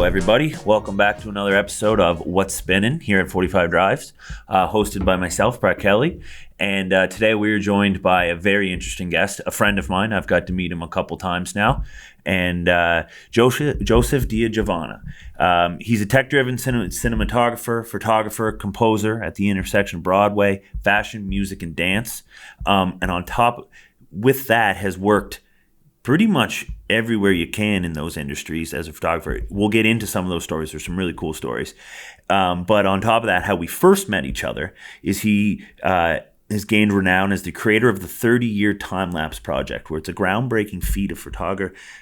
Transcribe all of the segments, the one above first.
Hello, everybody. Welcome back to another episode of What's Spinnin' here at 45 Drives, hosted by myself, Brett Kelly. And today we are joined by a very interesting guest, a friend of mine. I've got to meet him a couple times now. And Joseph DiGiovanna. He's a tech-driven cinematographer, photographer, composer at the intersection of Broadway, fashion, music, and dance. And on top with that has worked pretty much everywhere you can in those industries as a photographer. We'll get into some of those stories. There's some really cool stories. But on top of that, how we first met each other is he has gained renown as the creator of the 30-year time-lapse project, where it's a groundbreaking feat of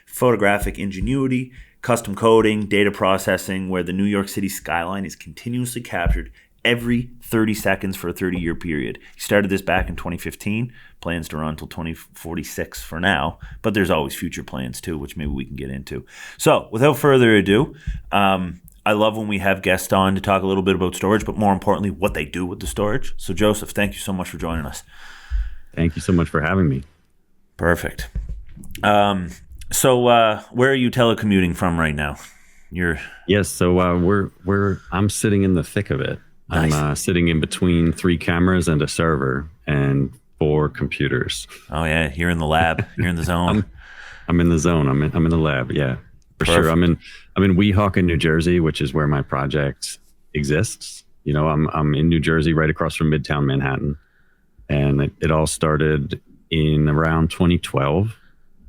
photographic ingenuity, custom coding, data processing, where the New York City skyline is continuously captured every 30 seconds for a 30-year period. He started this back in 2015, plans to run until 2046 for now, but there's always future plans too, which maybe we can get into. So without further ado, I love when we have guests on to talk a little bit about storage, but more importantly, what they do with the storage. So Joseph, thank you so much for joining us. Thank you so much for having me. Perfect. So where are you telecommuting from right now? Yes, so I'm sitting in the thick of it. Nice. I'm sitting in between 3 cameras and a server and 4 computers. Oh yeah, you're in the lab. You're in the zone. I'm in the zone. I'm in the lab. Yeah, for Perfect. Sure. I'm in Weehawken, New Jersey, which is where my project exists. You know, I'm in New Jersey, right across from Midtown Manhattan, and it all started in around 2012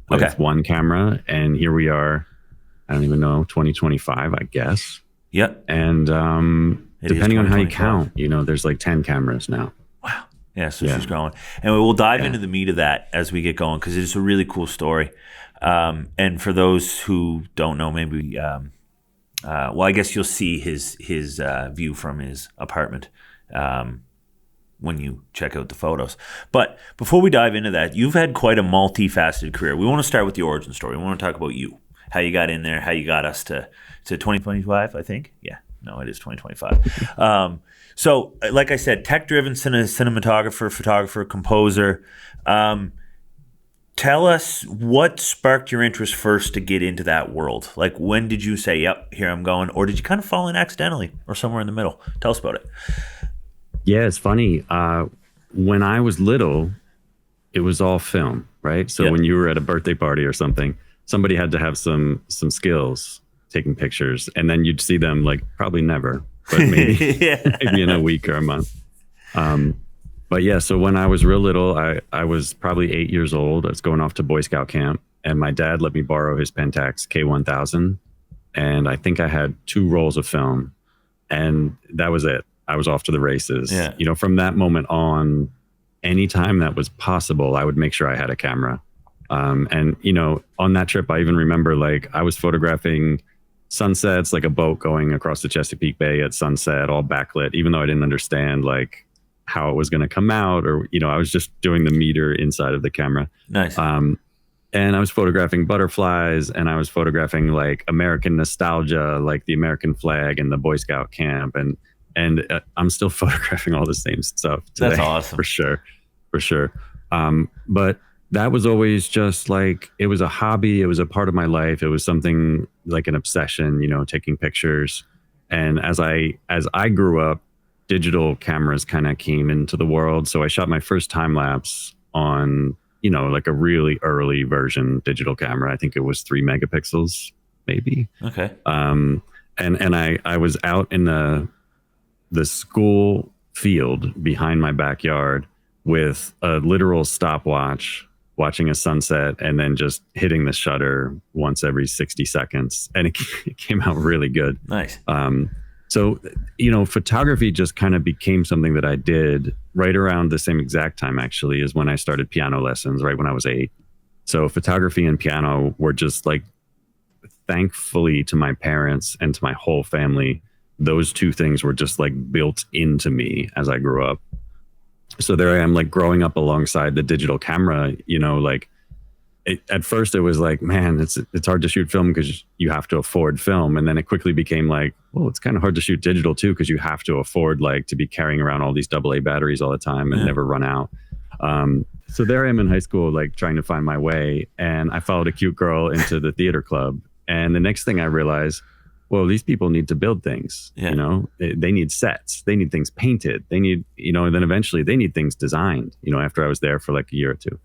with one camera, and here we are. I don't even know, 2025, I guess. Yep. And depending on how you count, you know, there's like 10 cameras now. Wow. Yeah, so she's growing. And we'll dive into the meat of that as we get going, because it's a really cool story. And for those who don't know, maybe, well, I guess you'll see his view from his apartment when you check out the photos. But before we dive into that, you've had quite a multifaceted career. We want to start with the origin story. We want to talk about you, how you got in there, how you got us to 2025, I think. Yeah. No, it is 2025. So, like I said, tech-driven cinematographer, photographer, composer. Tell us what sparked your interest first to get into that world. Like, when did you say, yep, here I'm going? Or did you kind of fall in accidentally or somewhere in the middle? Tell us about it. Yeah, it's funny. When I was little, it was all film, right? So when you were at a birthday party or something, somebody had to have some skills taking pictures, and then you'd see them like probably never, but maybe maybe in a week or a month. But yeah, so when I was real little, I was probably 8 years old. I was going off to Boy Scout camp, and my dad let me borrow his Pentax K1000, and I think I had 2 rolls of film, and that was it. I was off to the races. Yeah. You know, from that moment on, anytime that was possible, I would make sure I had a camera. And you know, on that trip, I even remember like I was photographing sunsets, like a boat going across the Chesapeake Bay at sunset, all backlit, even though I didn't understand like how it was going to come out, or, you know, I was just doing the meter inside of the camera. Nice. And I was photographing butterflies, and I was photographing like American nostalgia, like the American flag and the Boy Scout camp. And I'm still photographing all the same stuff today. That's awesome. For sure. But that was always just like, it was a hobby. It was a part of my life. It was something like an obsession, you know, taking pictures. And as I grew up, digital cameras kind of came into the world. So I shot my first time lapse on, you know, like a really early version digital camera. I think it was 3 megapixels, maybe. Okay. And I was out in the school field behind my backyard with a literal stopwatch, watching a sunset, and then just hitting the shutter once every 60 seconds. And it came out really good. Nice. So, you know, photography just kind of became something that I did right around the same exact time, actually, as when I started piano lessons, right when I was 8. So photography and piano were just like, thankfully to my parents and to my whole family, those 2 things were just like built into me as I grew up. So there I am, like growing up alongside the digital camera, you know, like at first it was like, man, it's hard to shoot film because you have to afford film. And then it quickly became like, well, it's kind of hard to shoot digital too, because you have to afford like to be carrying around all these AA batteries all the time and never run out. So there I am in high school, like trying to find my way. And I followed a cute girl into the theater club. And the next thing I realized well, these people need to build things. Yeah. You know, they need sets, they need things painted, they need, you know, and then eventually they need things designed, you know, after I was there for like a year or two.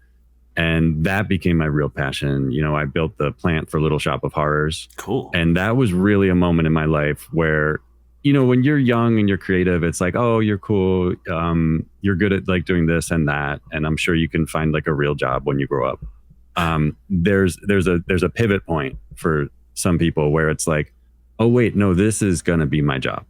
And that became my real passion. You know, I built the plant for Little Shop of Horrors. Cool. And that was really a moment in my life where, you know, when you're young and you're creative, it's like, oh, you're cool. You're good at like doing this and that. And I'm sure you can find like a real job when you grow up. There's a pivot point for some people where it's like, oh, wait, no, this is going to be my job.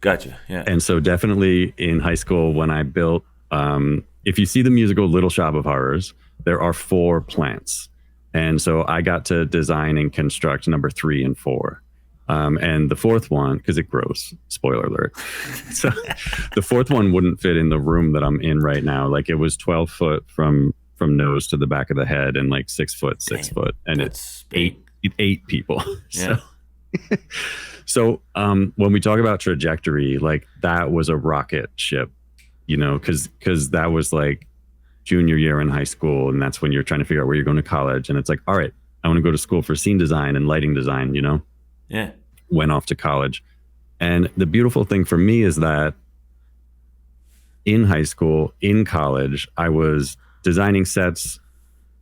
Gotcha. Yeah. And so definitely in high school when I built, if you see the musical Little Shop of Horrors, there are 4 plants. And so I got to design and construct number 3 and 4. And the 4th one, because it grows, spoiler alert. So the 4th one wouldn't fit in the room that I'm in right now. Like it was 12 foot from nose to the back of the head and like 6 foot, 6 foot. And it's eight people. Yeah. So when we talk about trajectory, like that was a rocket ship, you know, because that was like junior year in high school. And that's when you're trying to figure out where you're going to college. And it's like, all right, I want to go to school for scene design and lighting design, you know? Yeah. Went off to college. And the beautiful thing for me is that in high school, in college, I was designing sets,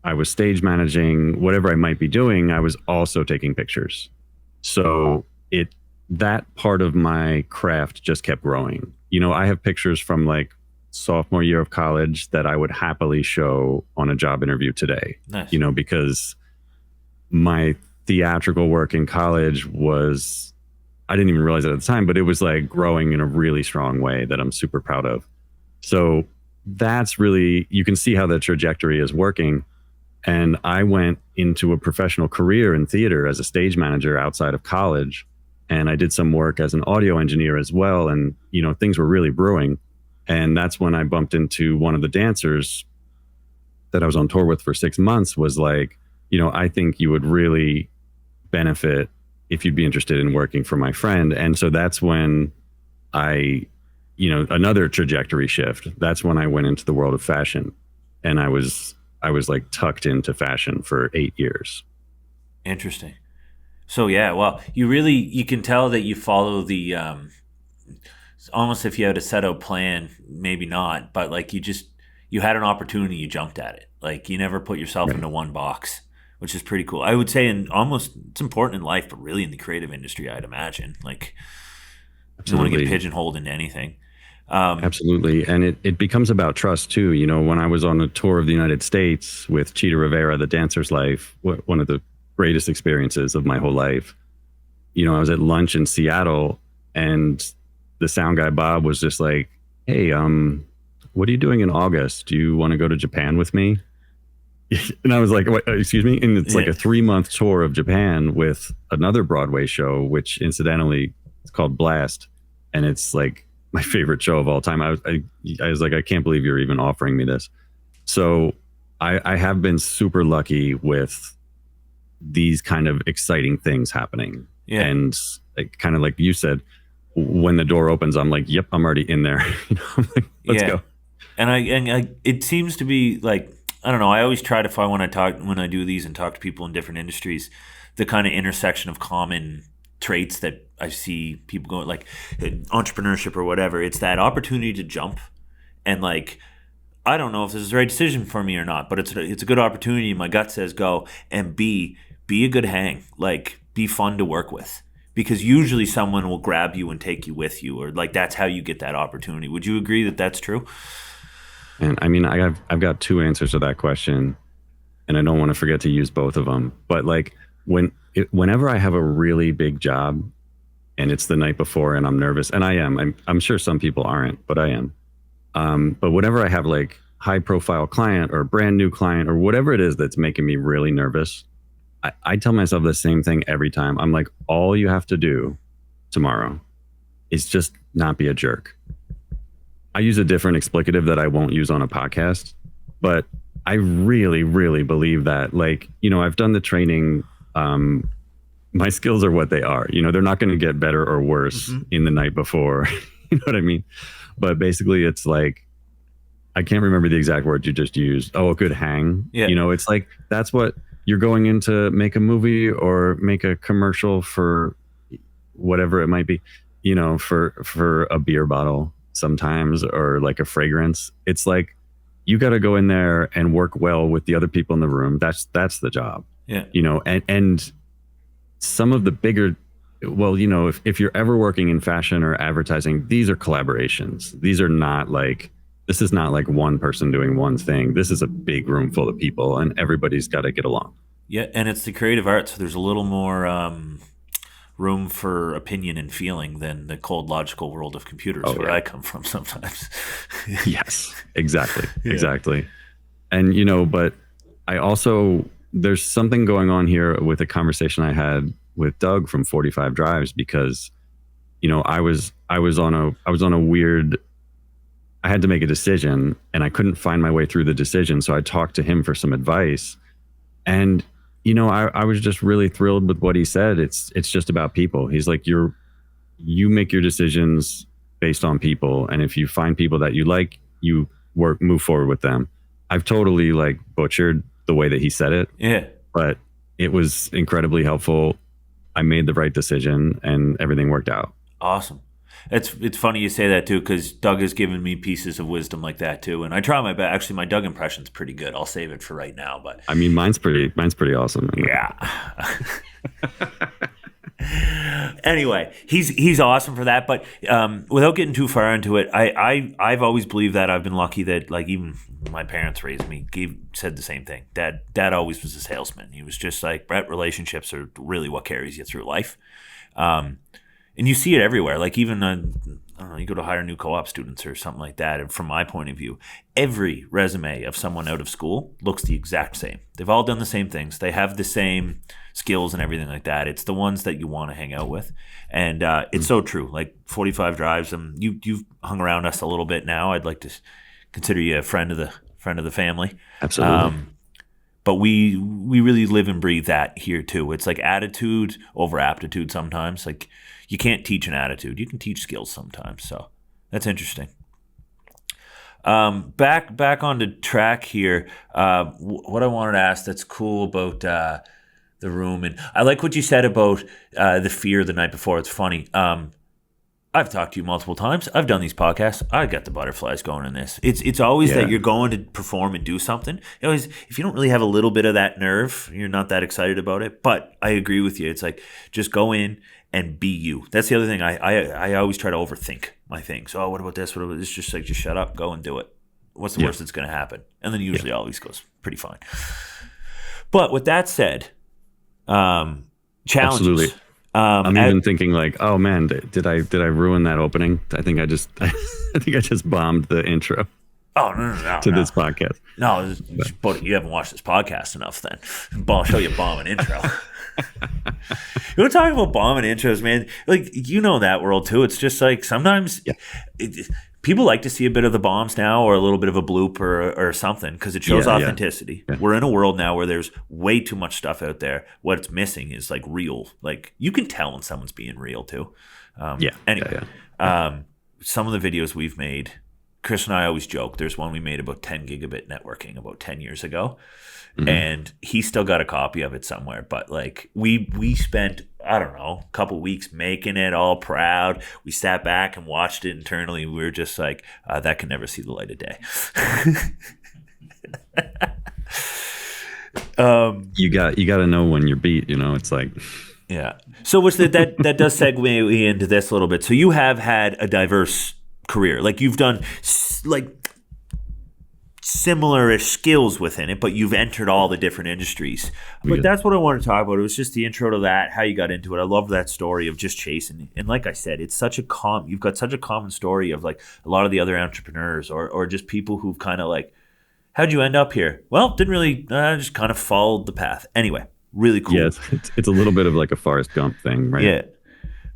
I was stage managing, whatever I might be doing, I was also taking pictures. So that part of my craft just kept growing. You know, I have pictures from like sophomore year of college that I would happily show on a job interview today. Nice. You know, because my theatrical work in college was, I didn't even realize it at the time, but it was like growing in a really strong way that I'm super proud of. So that's really, you can see how the trajectory is working. And I went into a professional career in theater as a stage manager outside of college. And I did some work as an audio engineer as well. And, you know, things were really brewing. And that's when I bumped into one of the dancers that I was on tour with for 6 months, was like, you know, I think you would really benefit if you'd be interested in working for my friend. And so that's when I, you know, another trajectory shift. That's when I went into the world of fashion. And I was like tucked into fashion for 8 years. Interesting. So yeah, well, you can tell that you follow the, almost if you had a set out plan, maybe not, but like you had an opportunity, you jumped at it. Like you never put yourself into one box, which is pretty cool. I would say it's important in life, but really in the creative industry, I'd imagine. Like you don't want to get pigeonholed into anything. Absolutely. And it becomes about trust too. You know, when I was on a tour of the United States with Cheetah Rivera, The Dancer's Life, one of the greatest experiences of my whole life, you know, I was at lunch in Seattle and the sound guy, Bob, was just like, hey, what are you doing in August? Do you want to go to Japan with me? And I was like, what, excuse me? And it's like a 3-month tour of Japan with another Broadway show, which incidentally is called Blast. And it's like my favorite show of all time. I was like, I can't believe you're even offering me this. So I have been super lucky with these kind of exciting things happening. Yeah. And kind of like you said, when the door opens, I'm like, yep, I'm already in there. You know, I'm like, let's go. And I it seems to be like, I don't know, I always try to find when I do these and talk to people in different industries, the kind of intersection of common traits that I see people going, like entrepreneurship or whatever. It's that opportunity to jump and like, I don't know if this is the right decision for me or not, but it's a good opportunity. My gut says go. And be a good hang, like be fun to work with, because usually someone will grab you and take you with you, or like that's how you get that opportunity. Would you agree that that's true? And I mean, I've got 2 answers to that question, and I don't want to forget to use both of them. But like whenever I have a really big job and it's the night before and I'm nervous, and I'm sure some people aren't, but I am. But whenever I have like high profile client or brand new client or whatever it is that's making me really nervous, I tell myself the same thing every time. I'm like, all you have to do tomorrow is just not be a jerk. I use a different explicative that I won't use on a podcast, but I really, really believe that, like, you know, I've done the training. My skills are what they are. You know, they're not going to get better or worse in the night before. You know what I mean? But basically it's like, I can't remember the exact word you just used. Oh, a good hang. Yeah. You know, it's like, that's what you're going in to make a movie or make a commercial for whatever it might be, for a beer bottle sometimes, or like a fragrance. It's like, you got to go in there and work well with the other people in the room. That's the job. Yeah. And some of the bigger, well, if you're ever working in fashion or advertising, these are collaborations. This is not like one person doing one thing. This is a big room full of people, and everybody's got to get along. Yeah, and it's the creative arts, so there's a little more room for opinion and feeling than the cold, logical world of computers where I come from sometimes. Yes, exactly. Yeah. Exactly. And, but I also, there's something going on here with a conversation I had with Doug from 45 Drives, because, I was on a weird, I had to make a decision and I couldn't find my way through the decision. So I talked to him for some advice, and I was just really thrilled with what he said. It's just about people. He's like, you make your decisions based on people. And if you find people that you like, you move forward with them. I've totally like butchered the way that he said it. Yeah. But it was incredibly helpful. I made the right decision and everything worked out. Awesome. It's funny you say that too, because Doug has given me pieces of wisdom like that too, and I try my best. Actually, my Doug impression's pretty good. I'll save it for right now, but I mean, mine's pretty awesome. Yeah. Anyway, he's awesome for that. But without getting too far into it, I've always believed that I've been lucky that, like, even my parents raised me, said the same thing. Dad always was a salesman. He was just like, Brett, relationships are really what carries you through life. And you see it everywhere. Like, even I don't know, you go to hire new co-op students or something like that. And from my point of view, every resume of someone out of school looks the exact same. They've all done the same things. They have the same skills and everything like that. It's the ones that you want to hang out with. And it's so true. Like 45 Drives, you've hung around us a little bit now. I'd like to consider you a friend of the family. Absolutely. But we really live and breathe that here too. It's like attitude over aptitude sometimes. Like, you can't teach an attitude. You can teach skills sometimes. So that's interesting. Back on the track here. What I wanted to ask that's cool about the room, and I like what you said about the fear the night before. It's funny. I've talked to you multiple times. I've done these podcasts. I got the butterflies going in this. It's always that you're going to perform and do something. If you don't really have a little bit of that nerve, you're not that excited about it. But I agree with you. It's like, just go in and be you. That's the other thing. I always try to overthink my things. Oh, what about this? What about this? Just like, just shut up, go and do it. What's the worst that's going to happen? And then usually always goes pretty fine. But with that said, challenges. Absolutely. I'm even thinking like, oh man, did I ruin that opening? I think I just bombed the intro. Oh no, to this podcast. No, but you haven't watched this podcast enough. Then I'll show you a bombing intro. You want to talk about bombing intros, man? Like, that world too. It's just like sometimes people like to see a bit of the bombs now, or a little bit of a bloop or something, because it shows authenticity. Yeah. We're in a world now where there's way too much stuff out there. What's missing is like real. Like, you can tell when someone's being real too. Anyway, some of the videos we've made, Chris and I always joke. There's one we made about 10 gigabit networking about 10 years ago. Mm-hmm. And he's still got a copy of it somewhere. But like, we spent, I don't know, a couple weeks making it all proud. We sat back and watched it internally. We were just like, that can never see the light of day. You got to know when you're beat. It's like, yeah. So that does segue into this a little bit. So you have had a diverse career. Like, you've done like similar-ish skills within it, but you've entered all the different industries. But that's what I want to talk about. It was just the intro to that, how you got into it. I love that story of just chasing. And like I said, it's such a you've got such a common story of like a lot of the other entrepreneurs or just people who've kind of like, how'd you end up here? Well, didn't really, just kind of followed the path. Anyway, really cool. Yeah, it's a little bit of like a Forrest Gump thing, right? Yeah.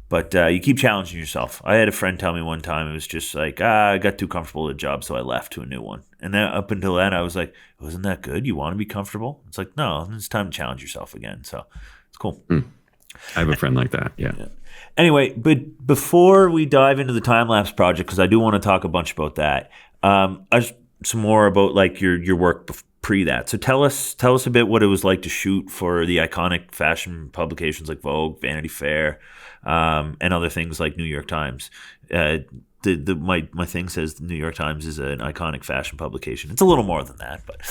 But you keep challenging yourself. I had a friend tell me one time, it was just like, I got too comfortable at a job, so I left to a new one. And then up until then, I was like, wasn't that good? You want to be comfortable? It's like, no, it's time to challenge yourself again. So it's cool. I have a friend like that, yeah. Anyway, but before we dive into the time-lapse project, because I do want to talk a bunch about that, some more about like your work pre that. So tell us a bit what it was like to shoot for the iconic fashion publications like Vogue, Vanity Fair, and other things like New York Times. My thing says the New York Times is an iconic fashion publication. It's a little more than that, but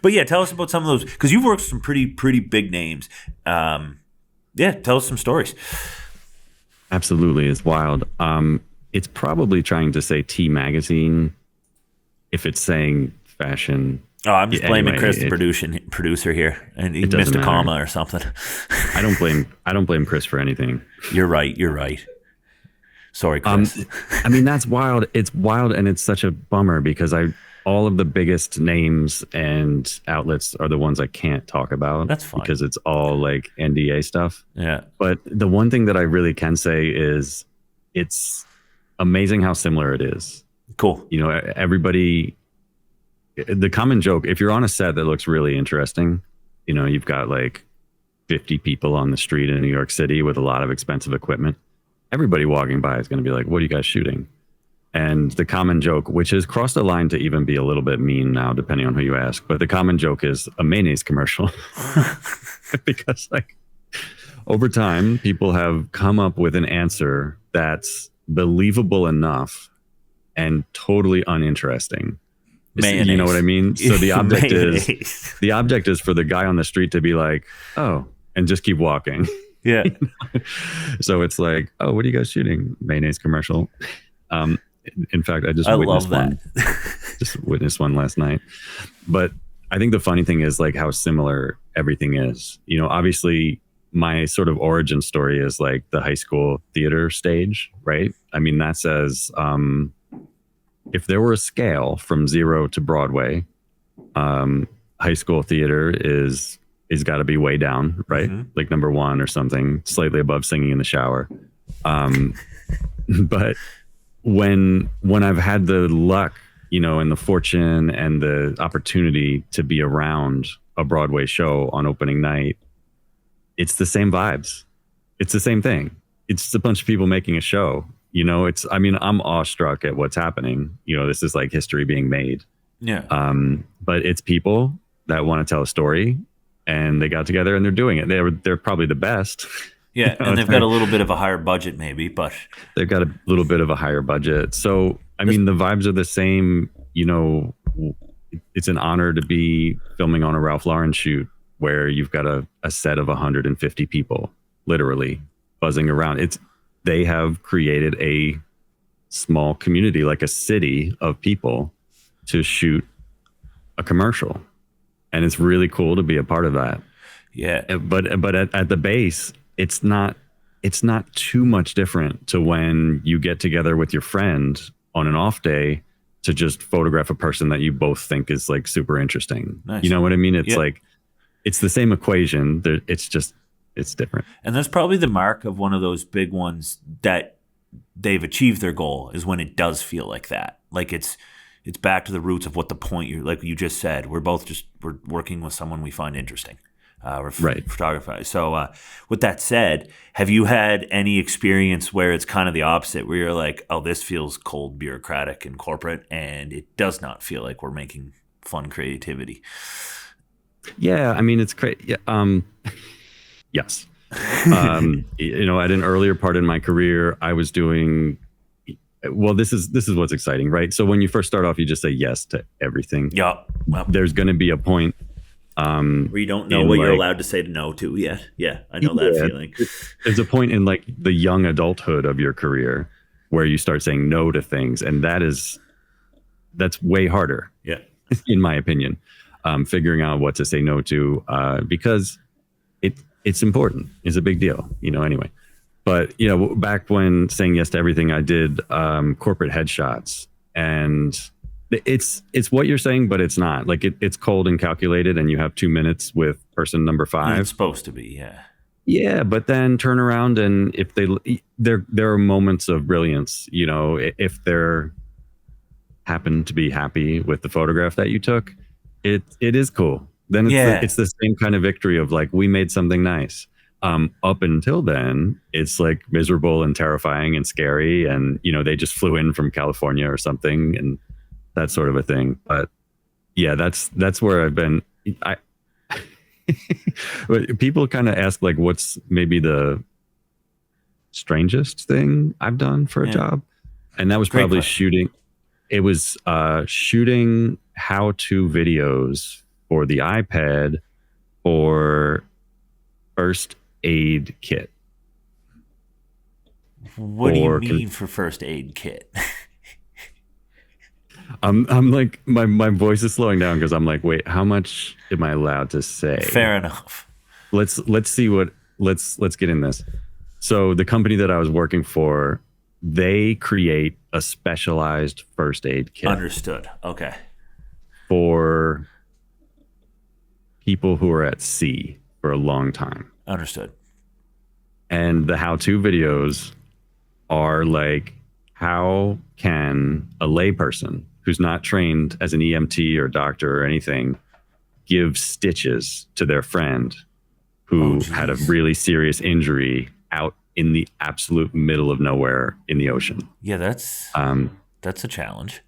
but yeah, tell us about some of those, because you've worked with some pretty big names. Yeah, tell us some stories. Absolutely, it's wild. It's probably trying to say T Magazine if it's saying fashion. Oh, I'm just blaming anyway, Chris, the producer here, and he missed a comma or something. I don't blame Chris for anything. You're right. Sorry, Chris. I mean, that's wild. It's wild, and it's such a bummer because all of the biggest names and outlets are the ones I can't talk about. That's fine. Because it's all like NDA stuff. Yeah. But the one thing that I really can say is it's amazing how similar it is. Cool. You know, everybody, the common joke, if you're on a set that looks really interesting, you know, you've got like 50 people on the street in New York City with a lot of expensive equipment. Everybody walking by is going to be like, what are you guys shooting? And the common joke, which has crossed the line to even be a little bit mean now, depending on who you ask, but the common joke is a mayonnaise commercial. Because like over time, people have come up with an answer that's believable enough and totally uninteresting. Mayonnaise. You know what I mean? So the object is for the guy on the street to be like, oh, and just keep walking. Yeah. So it's like, oh, what are you guys shooting? Mayonnaise commercial. In fact, I just witnessed one last night. But I think the funny thing is like how similar everything is. You know, obviously my sort of origin story is like the high school theater stage, right? I mean, that says, if there were a scale from 0 to Broadway, high school theater is got to be way down, right? Mm-hmm. Like number 1 or something, slightly above Singing in the Shower. But when I've had the luck, you know, and the fortune and the opportunity to be around a Broadway show on opening night, it's the same vibes. It's the same thing. It's just a bunch of people making a show. You know, I'm awestruck at what's happening. You know, this is like history being made. Yeah. But it's people that want to tell a story, and they got together and they're doing it. They're probably the best. Yeah, you know, and they've got a little bit of a higher budget, maybe, but they've got a little bit of a higher budget. So, I mean, the vibes are the same. You know, it's an honor to be filming on a Ralph Lauren shoot where you've got a set of 150 people, literally buzzing around. They have created a small community, like a city of people, to shoot a commercial, and it's really cool to be a part of that. Yeah, but at the base, it's not too much different to when you get together with your friend on an off day to just photograph a person that you both think is like super interesting. Nice. You know what I mean? It's like, it's the same equation. It's different. And that's probably the mark of one of those big ones that they've achieved their goal, is when it does feel like that. Like it's back to the roots of what the point like you just said. We're working with someone we find interesting. Right. Photographer. So with that said, have you had any experience where it's kind of the opposite, where you're like, oh, this feels cold, bureaucratic, and corporate, and it does not feel like we're making fun creativity? Yeah, I mean, it's crazy. Yeah, yes. You know, at an earlier part in my career, I was doing. Well, this is what's exciting, right? So when you first start off, you just say yes to everything. Yeah. Well, there's going to be a point where you don't know what you're allowed to say no to. Yeah, I know that feeling. There's a point in like the young adulthood of your career where you start saying no to things, and that's way harder. Yeah, in my opinion, figuring out what to say no to, because it's important. It's a big deal, you know. Anyway, but you know, back when saying yes to everything, I did corporate headshots, and it's what you're saying, but it's not. Like it's cold and calculated, and you have 2 minutes with person number 5. It's supposed to be, yeah. Yeah, but then turn around, and if there are moments of brilliance, you know, if they're happen to be happy with the photograph that you took, it is cool. Then it's the same kind of victory of like, we made something nice. Up until then, it's like miserable and terrifying and scary, and you know, they just flew in from California or something, and that sort of a thing. But yeah, that's where I've been. I People kind of ask like, what's maybe the strangest thing I've done for a Yeah. job, and that was Great probably question. shooting. It was shooting how-to videos for the iPad for first aid kit What do you for mean for first aid kit? I'm like my voice is slowing down because I'm like, wait, how much am I allowed to say? Fair enough. Let's see what let's get in this. So the company that I was working for, they create a specialized first aid kit Understood. Okay. for people who are at sea for a long time. Understood. And the how-to videos are like, how can a layperson who's not trained as an EMT or doctor or anything give stitches to their friend Oh, who had a geez. really serious injury out in the absolute middle of nowhere in the ocean? Yeah, Um, that's a challenge.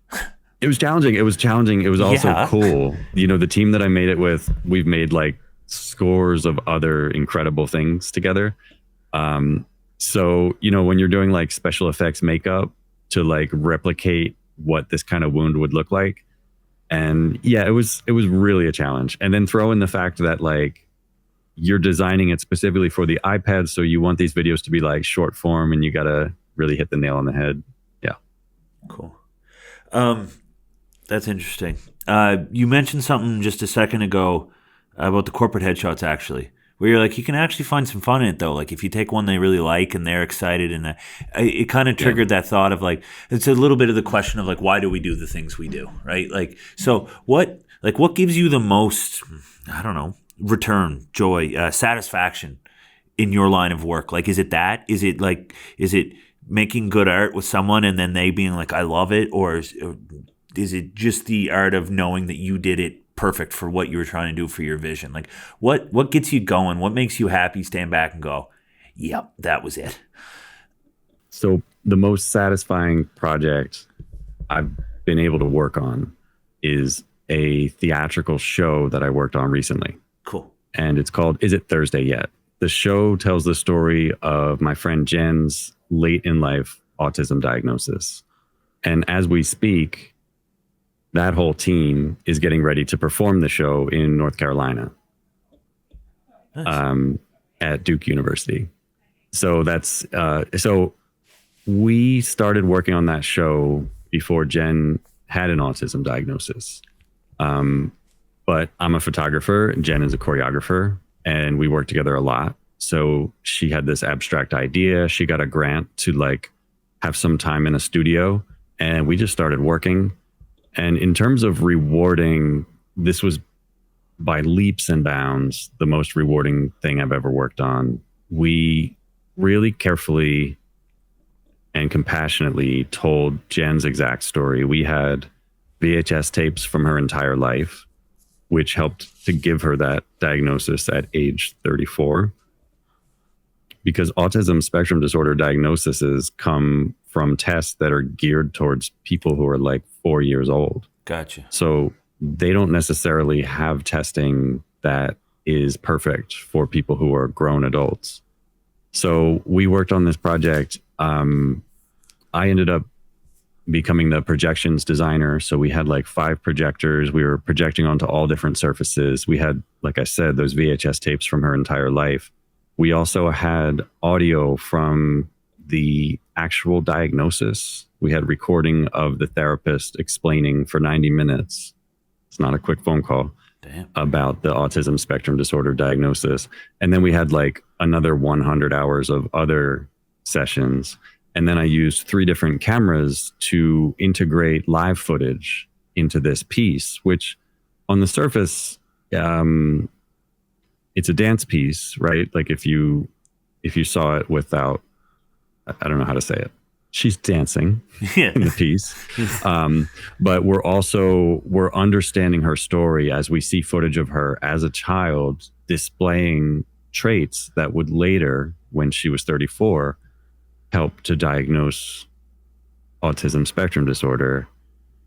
it was challenging. It was challenging. It was also Yeah. cool. You know, the team that I made it with, we've made like scores of other incredible things together. So, you know, when you're doing like special effects makeup to like replicate what this kind of wound would look like. And yeah, it was really a challenge. And then throw in the fact that like you're designing it specifically for the iPad. So you want these videos to be like short form and you got to really hit the nail on the head. Yeah. Cool. Um, that's interesting. You mentioned something just a second ago about the corporate headshots, actually, where you're like, you can actually find some fun in it, though. Like, if you take one they really like and they're excited, and it kind of Yeah. triggered that thought of like, it's a little bit of the question of like, why do we do the things we do, right? Like, so what gives you the most, I don't know, return, joy, satisfaction in your line of work? Like, is it that? Is it making good art with someone and then they being like, I love it? Or is it just the art of knowing that you did it perfect for what you were trying to do for your vision? Like, what gets you going? What makes you happy? Stand back and go, yep, that was it. So the most satisfying project I've been able to work on is a theatrical show that I worked on recently. Cool. And it's called Is It Thursday Yet? The show tells the story of my friend Jen's late in life autism diagnosis. And as we speak, that whole team is getting ready to perform the show in North Carolina, Nice. at Duke University. So so we started working on that show before Jen had an autism diagnosis. But I'm a photographer and Jen is a choreographer, and we work together a lot. So she had this abstract idea. She got a grant to like have some time in a studio, and we just started working. And in terms of rewarding, this was by leaps and bounds the most rewarding thing I've ever worked on. We really carefully and compassionately told Jen's exact story. We had VHS tapes from her entire life, which helped to give her that diagnosis at age 34. Because autism spectrum disorder diagnoses come from tests that are geared towards people who are like 4 years old. Gotcha. So they don't necessarily have testing that is perfect for people who are grown adults. So we worked on this project. I ended up becoming the projections designer. So we had like 5 projectors. We were projecting onto all different surfaces. We had, like I said, those VHS tapes from her entire life. We also had audio from the actual diagnosis. We had recording of the therapist explaining for 90 minutes. It's not a quick phone call. Damn. About the autism spectrum disorder diagnosis. And then we had like another 100 hours of other sessions. And then I used 3 different cameras to integrate live footage into this piece, which on the surface, it's a dance piece, right? Like if you saw it without, I don't know how to say it. She's dancing Yeah. in the piece. But we're understanding her story as we see footage of her as a child displaying traits that would later, when she was 34, help to diagnose autism spectrum disorder.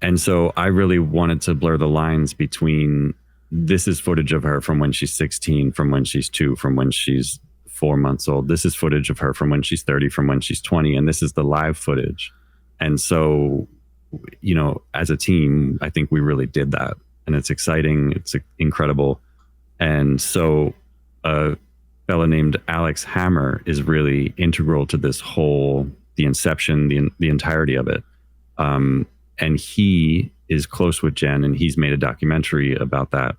And so I really wanted to blur the lines between this is footage of her from when she's 16, from when she's 2, from when she's 4 months old. This is footage of her from when she's 30, from when she's 20. And this is the live footage. And so, as a team, I think we really did that. And it's exciting. It's incredible. And so a fellow named Alex Hammer is really integral to this whole, the inception, the entirety of it. And he is close with Jen, and he's made a documentary about that.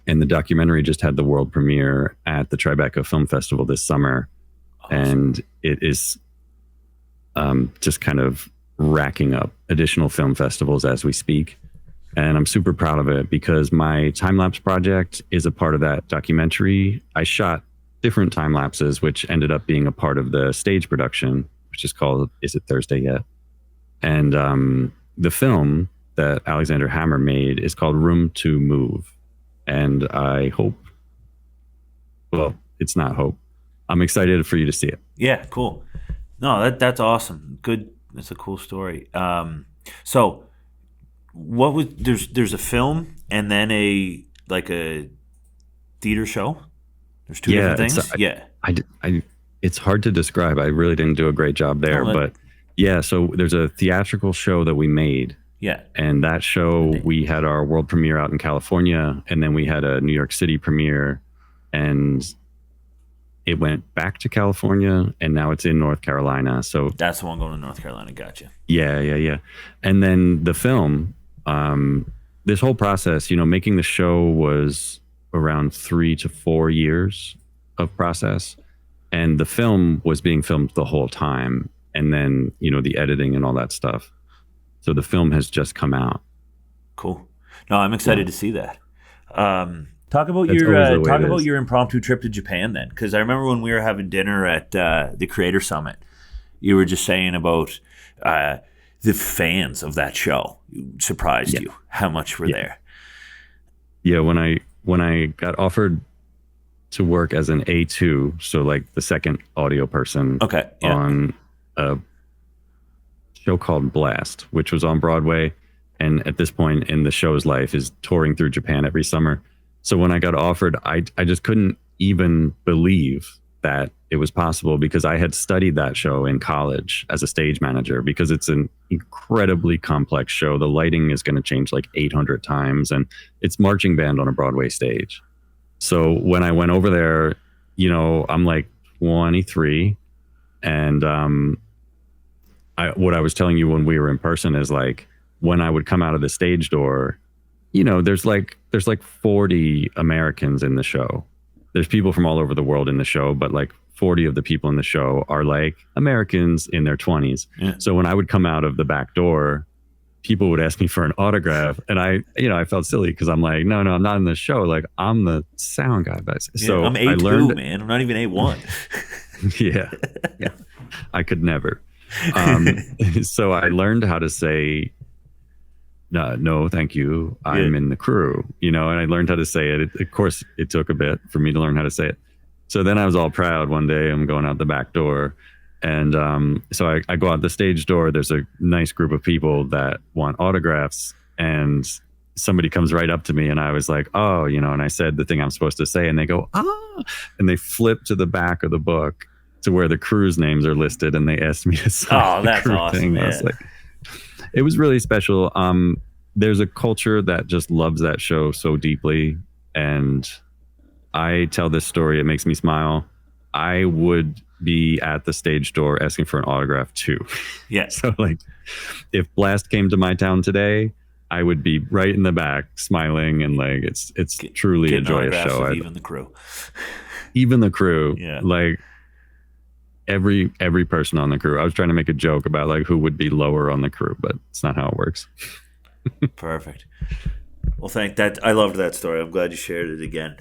And the documentary just had the world premiere at the Tribeca Film Festival this summer. Awesome. And it is just kind of racking up additional film festivals as we speak. And I'm super proud of it because my time-lapse project is a part of that documentary. I shot different time lapses, which ended up being a part of the stage production, which is called Is It Thursday Yet? And the film that Alexander Hammer made is called Room to Move. And I hope, well, it's not hope. I'm excited for you to see it. Yeah, cool. No, that's awesome. Good. That's a cool story. So what was, there's a film and then a theater show? There's two different things? I it's hard to describe. I really didn't do a great job there, but yeah, so there's a theatrical show that we made. Yeah. And that show, we had our world premiere out in California, and then we had a New York City premiere, and it went back to California, and now it's in North Carolina. So that's the one going to North Carolina. Gotcha. Yeah. And then the film, this whole process, making the show was around 3 to 4 years of process. And the film was being filmed the whole time. And then, the editing and all that stuff. So the film has just come out. Cool. No, I'm excited to see that. Talk about your impromptu trip to Japan then, because I remember when we were having dinner at the Creator Summit, you were just saying about the fans of that show surprised you how much were there. Yeah, when I got offered to work as an A2, so like the second audio person, on a show called Blast, which was on Broadway, and at this point in the show's life is touring through Japan every summer. So when I got offered, I just couldn't even believe that it was possible, because I had studied that show in college as a stage manager, because it's an incredibly complex show. The lighting is going to change like 800 times, and it's marching band on a Broadway stage. So when I went over there, I'm like 23, and what I was telling you when we were in person is like, when I would come out of the stage door, there's like 40 Americans in the show. There's people from all over the world in the show, but like 40 of the people in the show are like Americans in their 20s. Yeah. So when I would come out of the back door, people would ask me for an autograph, and I felt silly because I'm like, no, I'm not in the show. Like, I'm the sound guy. So I'm A2, man. I'm not even A1. yeah. I could never. So I learned how to say, no, thank you. I'm in the crew, and I learned how to say it. Of course, it took a bit for me to learn how to say it. So then I was all proud one day. I'm going out the back door. And so I go out the stage door. There's a nice group of people that want autographs. And somebody comes right up to me, and I was like, oh, and I said the thing I'm supposed to say. And they go, ah. And they flip to the back of the book to where the crew's names are listed. And they asked me to sign the crew thing. Yeah. I was like, it was really special. There's a culture that just loves that show so deeply. And I tell this story, it makes me smile. I would be at the stage door asking for an autograph too. Yeah. So like, if Blast came to my town today, I would be right in the back smiling, and like, it's truly a joyous show. Even the crew. Even the crew. Yeah. Like, every person on the crew. I was trying to make a joke about like who would be lower on the crew, but it's not how it works. Perfect. Well, I loved that story. I'm glad you shared it again.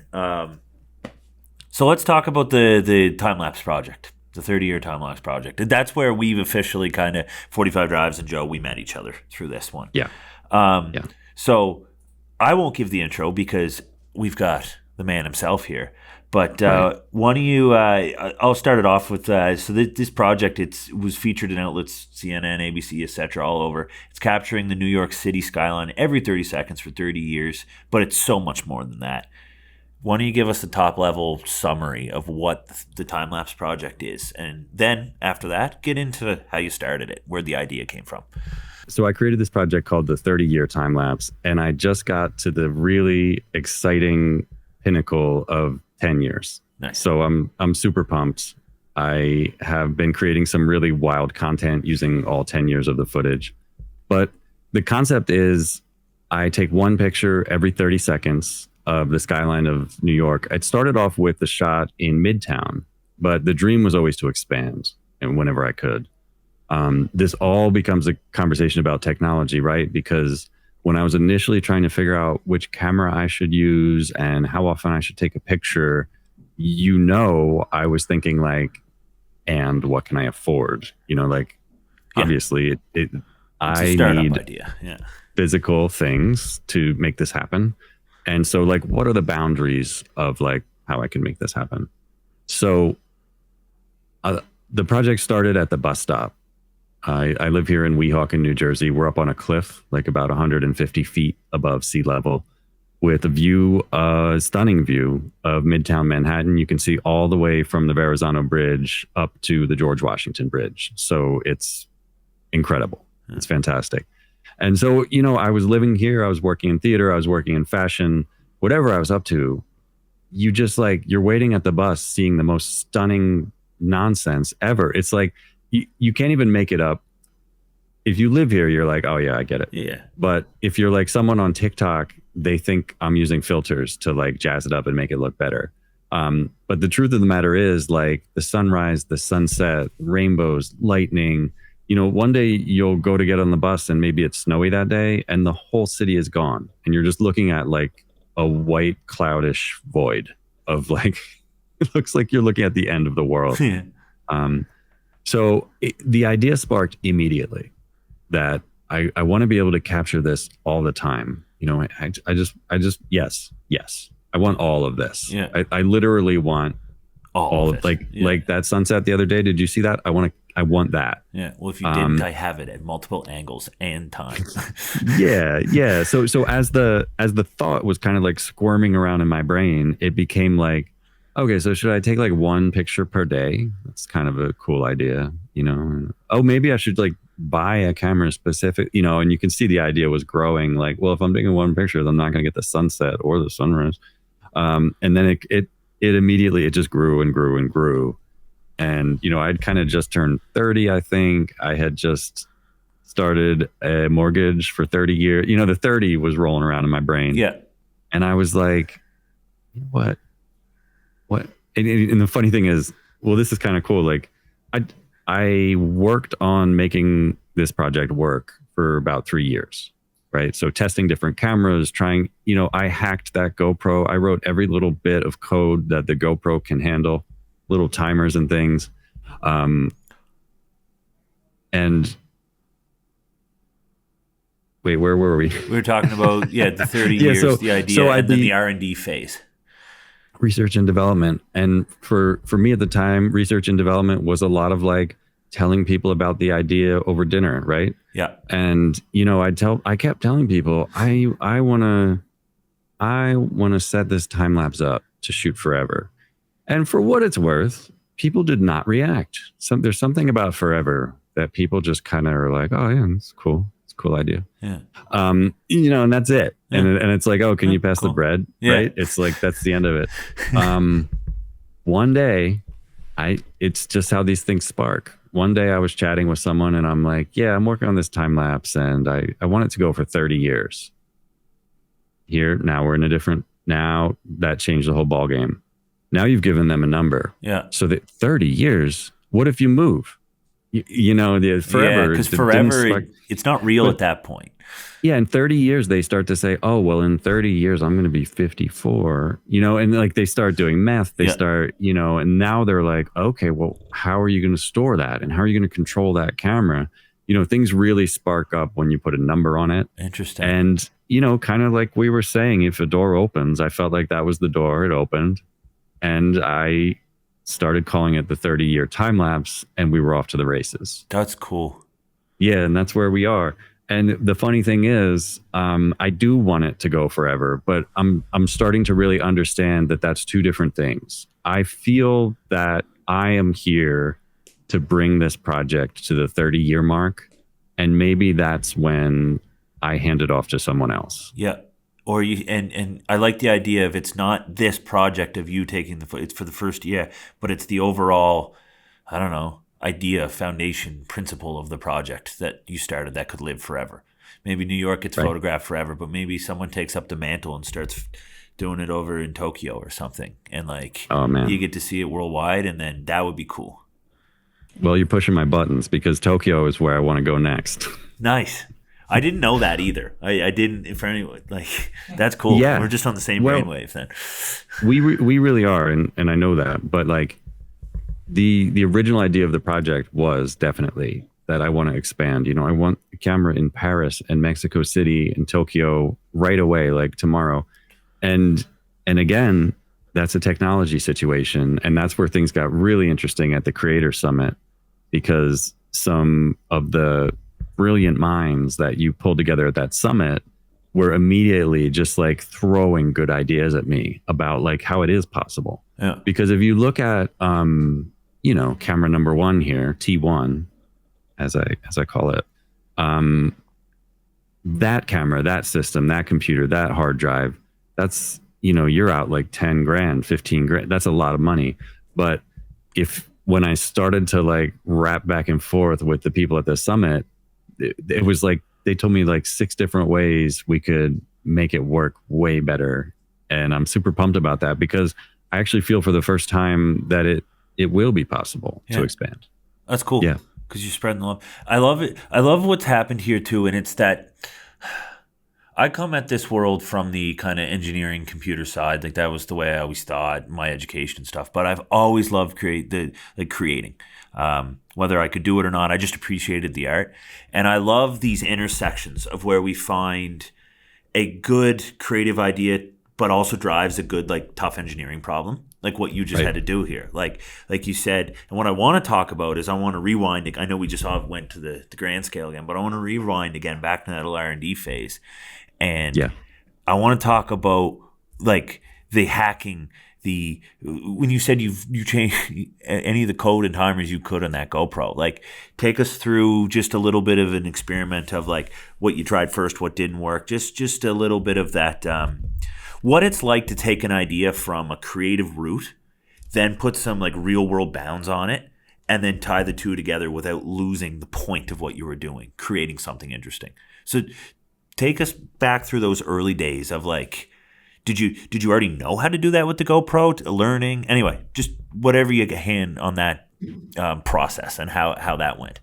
So let's talk about the time-lapse project, the 30-year time-lapse project. That's where we've officially kind of, 45 Drives and Joe, we met each other through this one. Yeah. So I won't give the intro because we've got the man himself here. But Right. why don't you? I'll start it off with this project. It was featured in outlets CNN, ABC, etc. all over. It's capturing the New York City skyline every 30 seconds for 30 years, but it's so much more than that. Why don't you give us a top level summary of what the time lapse project is, and then after that, get into how you started it, where the idea came from. So I created this project called the 30-year time lapse, and I just got to the really exciting pinnacle of 10 years. Nice. So I'm super pumped. I have been creating some really wild content using all 10 years of the footage. But the concept is I take one picture every 30 seconds of the skyline of New York. It started off with the shot in Midtown, but the dream was always to expand, and whenever I could. This all becomes a conversation about technology, right? Because when I was initially trying to figure out which camera I should use and how often I should take a picture, I was thinking like, and what can I afford? Obviously I need idea. Yeah. physical things to make this happen. And so like, what are the boundaries of like how I can make this happen? So the project started at the bus stop. I live here in Weehawken, New Jersey. We're up on a cliff, like about 150 feet above sea level, with a stunning view of Midtown Manhattan. You can see all the way from the Verrazano Bridge up to the George Washington Bridge. So it's incredible. It's fantastic. And so, I was living here. I was working in theater. I was working in fashion. Whatever I was up to, you're waiting at the bus, seeing the most stunning nonsense ever. It's like, you can't even make it up. If you live here, you're like, oh yeah, I get it. Yeah. But if you're like someone on TikTok, they think I'm using filters to like jazz it up and make it look better. But the truth of the matter is, like, the sunrise, the sunset, rainbows, lightning, one day you'll go to get on the bus and maybe it's snowy that day and the whole city is gone. And you're just looking at like a white cloudish void of like, it looks like you're looking at the end of the world. Yeah. So the idea sparked immediately that I want to be able to capture this all the time. I just, yes. I want all of this. Yeah. I literally want all of it. Like that sunset the other day. Did you see that? I want that. Yeah. Well, if you didn't, I have it at multiple angles and times. Yeah. So as the thought was kind of like squirming around in my brain, it became like, okay, so should I take like one picture per day? That's kind of a cool idea, Oh, maybe I should like buy a camera specific, and you can see the idea was growing. Like, well, if I'm taking one picture, I'm not going to get the sunset or the sunrise. And then it immediately, it just grew and grew and grew. And, I'd kind of just turned 30, I think. I had just started a mortgage for 30 years. The 30 was rolling around in my brain. Yeah. And I was like, what? And the funny thing is, well, this is kind of cool. Like, I worked on making this project work for about 3 years, right? So testing different cameras, trying, I hacked that GoPro. I wrote every little bit of code that the GoPro can handle, little timers and things. And wait, where were we? We were talking about, the 30 years, the idea, and then the R&D phase. Research and development. And for me at the time, research and development was a lot of like telling people about the idea over dinner, right? Yeah. And I kept telling people, I want to set this time lapse up to shoot forever. And for what it's worth, people did not react. There's something about forever that people just kind of are like, oh yeah, it's cool. It's a cool idea. Yeah. And that's it. Yeah. And it's like, oh, can you pass cool. the bread? Yeah. Right. It's like, that's the end of it. One day it's just how these things spark. One day I was chatting with someone and I'm like, yeah, I'm working on this time lapse and I want it to go for 30 years. Now we're in now that changed the whole ball game. Now you've given them a number. Yeah. So that 30 years, what if you move? The forever. Yeah, because forever, it's not real at that point. Yeah, in 30 years, they start to say, oh, well, in 30 years, I'm going to be 54, and like they start doing math. They start, and now they're like, okay, well, how are you going to store that? And how are you going to control that camera? Things really spark up when you put a number on it. Interesting. And, kind of like we were saying, if a door opens, I felt like that was the door. It opened. and I started calling it the 30-year time lapse, and we were off to the races. That's cool. Yeah, and that's where we are. And the funny thing is, I do want it to go forever, but I'm starting to really understand that that's two different things. I feel that I am here to bring this project to the 30-year mark, and maybe that's when I hand it off to someone else. Yeah. Or you and I like the idea of it's not this project of you taking it's for the first year, but it's the overall, I don't know, idea, foundation, principle of the project that you started that could live forever. Maybe New York gets photographed forever, but maybe someone takes up the mantle and starts doing it over in Tokyo or something, and like, oh man, you get to see it worldwide, and then that would be cool. Well, you're pushing my buttons because Tokyo is where I want to go next. Nice. I didn't know that either. I didn't. For anyone, like, that's cool. Yeah. We're just on the same brainwave then. We really are, and I know that. But like, the original idea of the project was definitely that I want to expand. You know, I want a camera in Paris and Mexico City and Tokyo right away, like tomorrow. And again, that's a technology situation, and that's where things got really interesting at the Creator Summit, because some of the brilliant minds that you pulled together at that summit were immediately just like throwing good ideas at me about like how it is possible. Yeah. Because if you look at you know, camera number one here, T1, as I call it, that camera, that system, that computer, that hard drive, that's, you know, you're out like 10 grand, 15 grand. That's a lot of money. But when I started to like rap back and forth with the people at the summit, it was like they told me like 6 different ways we could make it work way better. And I'm super pumped about that, because I actually feel for the first time that it will be possible to expand. That's cool. Yeah. Because you're spreading the love. I love it. I love what's happened here too. And it's that I come at this world from the kind of engineering computer side. Like, that was the way I always thought, my education and stuff. But I've always loved creating. Whether I could do it or not, I just appreciated the art. And I love these intersections of where we find a good creative idea, but also drives a good, like, tough engineering problem, like what you just had to do here. Like you said, and what I want to talk about is I want to rewind. I know we just all went to the grand scale again, but I want to rewind again back to that R&D phase. And I want to talk about like the hacking, when you said you changed any of the code and timers you could on that GoPro. Like, take us through just a little bit of an experiment of like what you tried first, what didn't work, just a little bit of that, what it's like to take an idea from a creative route, then put some like real world bounds on it, and then tie the two together without losing the point of what you were doing, creating something interesting. So take us back through those early days of like, did you already know how to do that with the GoPro, learning? Anyway, just whatever you get hand on that process and how that went.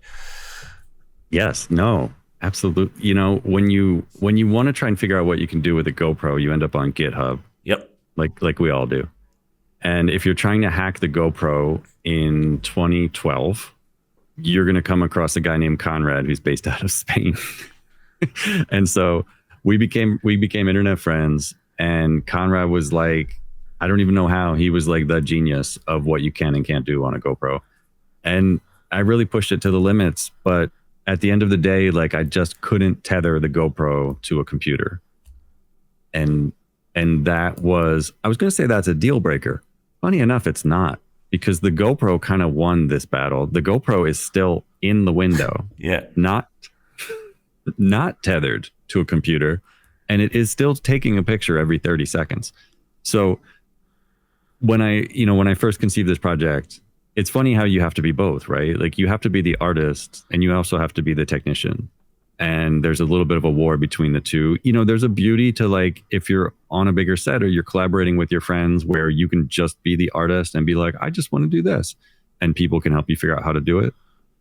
Yes, no, absolutely. You know, when you want to try and figure out what you can do with a GoPro, you end up on GitHub. Yep. Like we all do. And if you're trying to hack the GoPro in 2012, you're going to come across a guy named Conrad who's based out of Spain. And so we became internet friends, and Conrad was like, I don't even know how, he was like the genius of what you can and can't do on a GoPro. And I really pushed it to the limits, but at the end of the day, like, I just couldn't tether the GoPro to a computer. And that was, I was going to say that's a deal breaker. Funny enough, it's not, because the GoPro kind of won this battle. The GoPro is still in the window. Yeah. Not tethered to a computer, and it is still taking a picture every 30 seconds. So when I first conceived this project, it's funny how you have to be both, right? Like, you have to be the artist and you also have to be the technician. And there's a little bit of a war between the two. You know, there's a beauty to, like, if you're on a bigger set or you're collaborating with your friends, where you can just be the artist and be like, I just want to do this, and people can help you figure out how to do it.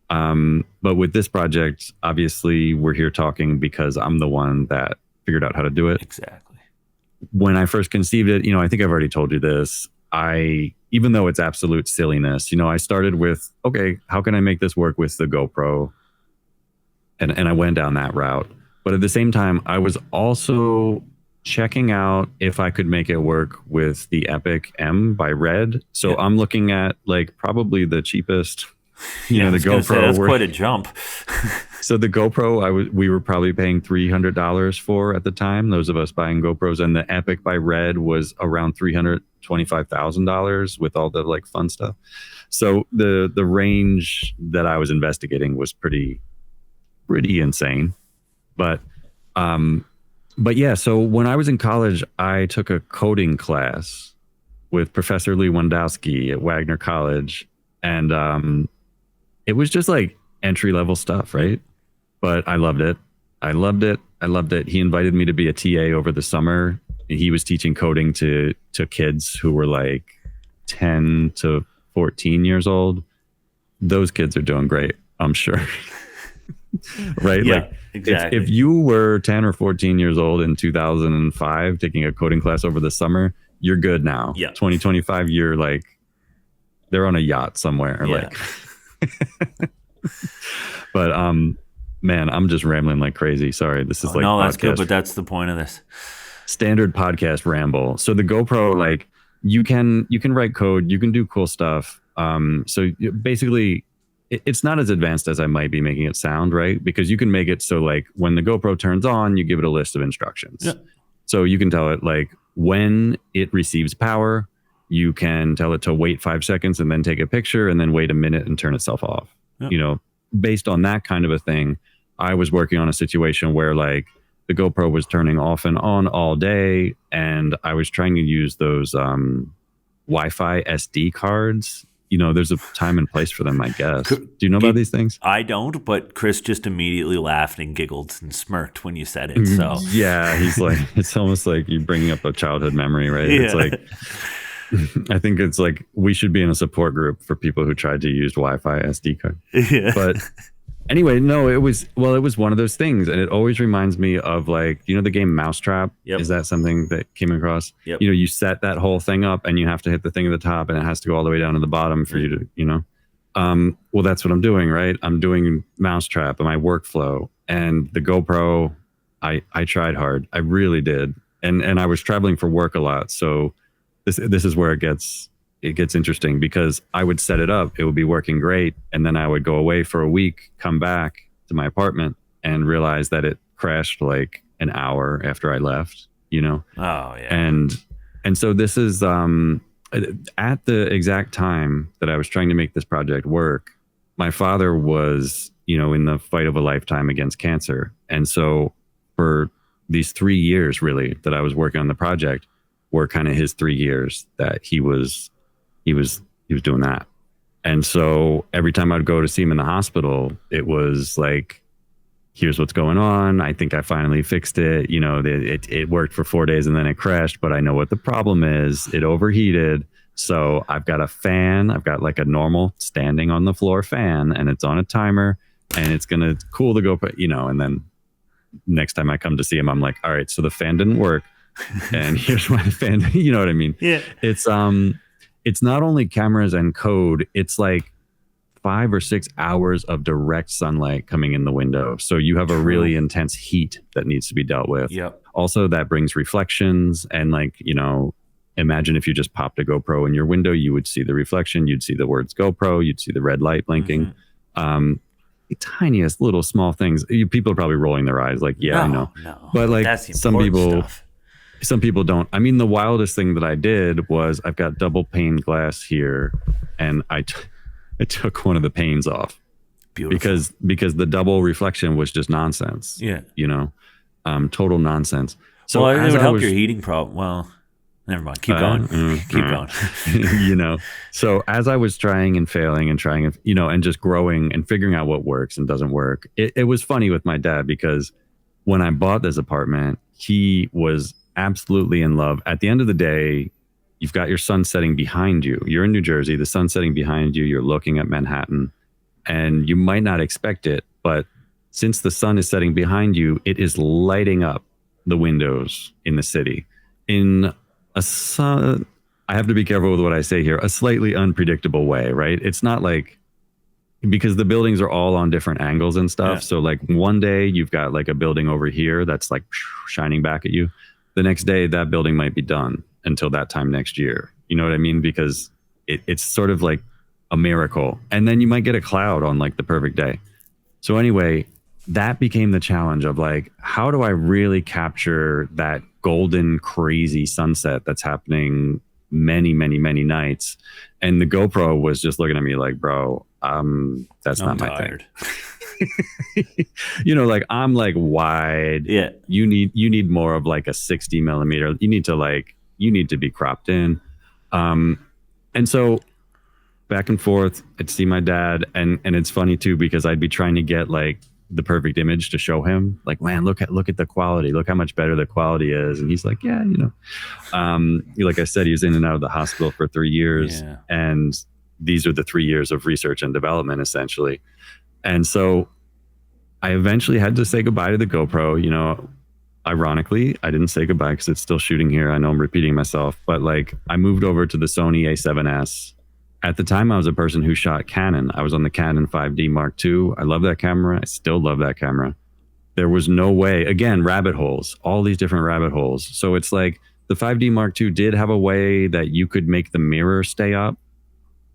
But with this project, obviously we're here talking because I'm the one that figured out how to do it. Exactly. When I first conceived it, I think I've already told you this. Even though it's absolute silliness, I started with, okay, how can I make this work with the GoPro? And I went down that route. But at the same time, I was also checking out if I could make it work with the Epic M by Red. So I'm looking at like probably the cheapest, the GoPro. That's quite a jump. So the GoPro, we were probably paying $300 for at the time. Those of us buying GoPros, and the Epic by Red was around $325,000 with all the like fun stuff. So the range that I was investigating was pretty insane, but yeah. So when I was in college, I took a coding class with Professor Lee Wondowski at Wagner College, and it was just like entry level stuff, right? But I loved it. I loved it. He invited me to be a TA over the summer. He was teaching coding to kids who were like 10 to 14 years old. Those kids are doing great, I'm sure. Right? Yeah, like exactly. If you were 10 or 14 years old in 2005 taking a coding class over the summer, you're good now. Yeah. 2025, you're like, they're on a yacht somewhere. Yeah. Like, but man, I'm just rambling like crazy. Sorry. This is no, that's good, but that's the point of this. Standard podcast ramble. So the GoPro, like you can write code, you can do cool stuff. So basically it's not as advanced as I might be making it sound, right? Because you can make it so like when the GoPro turns on, you give it a list of instructions. Yeah. So you can tell it like when it receives power, you can tell it to wait 5 seconds and then take a picture and then wait a minute and turn itself off. Yeah. Based on that kind of a thing, I was working on a situation where like the GoPro was turning off and on all day, and I was trying to use those Wi-Fi SD cards. There's a time and place for them, I guess. Do you know about these things? I don't, but Chris just immediately laughed and giggled and smirked when you said it. So yeah, he's like, it's almost like you're bringing up a childhood memory, right? Yeah. It's like, I think it's like we should be in a support group for people who tried to use Wi-Fi SD card. Yeah. But anyway, no, it was one of those things, and it always reminds me of like, the game Mousetrap. Yep. Is that something that came across? Yep. You set that whole thing up and you have to hit the thing at the top and it has to go all the way down to the bottom for you to, well, that's what I'm doing, right? I'm doing Mousetrap in my workflow, and the GoPro, I tried hard. I really did. And I was traveling for work a lot. So this is where it gets interesting, because I would set it up, it would be working great, and then I would go away for a week, come back to my apartment and realize that it crashed like an hour after I left, Oh yeah. And so this is at the exact time that I was trying to make this project work, my father was, in the fight of a lifetime against cancer. And so for these 3 years really that I was working on the project were kind of his 3 years that he was doing that. And so every time I'd go to see him in the hospital, it was like, here's what's going on. I think I finally fixed it. It worked for 4 days and then it crashed, but I know what the problem is. It overheated. So I've got a fan. I've got like a normal standing on the floor fan, and it's on a timer, and it's going to cool the GoPro, and then next time I come to see him, I'm like, all right, so the fan didn't work. And here's my fan. You know what I mean? Yeah. It's not only cameras and code, it's like 5 or 6 hours of direct sunlight coming in the window. So you have a really intense heat that needs to be dealt with. Yep. Also, that brings reflections, and like, imagine if you just popped a GoPro in your window, you would see the reflection, you'd see the words GoPro, you'd see the red light blinking. Mm-hmm. The tiniest little small things. People are probably rolling their eyes like, yeah, I know. No. But like some people don't. I mean, the wildest thing that I did was I've got double pane glass here, and I took one of the panes off. Beautiful. Because the double reflection was just nonsense. Yeah. Total nonsense. So it would help your heating problem. Well, never mind. Keep going. Keep going. So as I was trying and failing and trying, and just growing and figuring out what works and doesn't work, it was funny with my dad, because when I bought this apartment, he was absolutely in love. At the end of the day, you've got your sun setting behind you. You're in New Jersey, the sun's setting behind you. You're looking at Manhattan, and you might not expect it, but since the sun is setting behind you, it is lighting up the windows in the city in I have to be careful with what I say here, a slightly unpredictable way, right? It's not like, because the buildings are all on different angles and stuff. Yeah. So like one day you've got like a building over here that's like shining back at you. the next day that building might be done until that time next year. You know what I mean? Because it's sort of like a miracle. And then you might get a cloud on like the perfect day. So anyway, that became the challenge of like, how do I really capture that golden, crazy sunset that's happening many, many, many nights? And the GoPro was just looking at me like, bro, that's not my thing. You know, like I'm like wide. Yeah. You need more of like a 60 millimeter. You need to be cropped in. And so back and forth, I'd see my dad, and it's funny too, because I'd be trying to get like the perfect image to show him, like, man, look at the quality, look how much better the quality is. And he's like, yeah, you know, like I said, he was in and out of the hospital for 3 years. Yeah. And these are the 3 years of research and development, essentially. And so I eventually had to say goodbye to the GoPro. You know, ironically, I didn't say goodbye because it's still shooting here. I know I'm repeating myself, but like I moved over to the Sony A7S. At the time, I was a person who shot Canon. I was on the Canon 5D Mark II. I love that camera. I still love that camera. There was no way, again, rabbit holes, all these different rabbit holes. So it's like the 5D Mark II did have a way that you could make the mirror stay up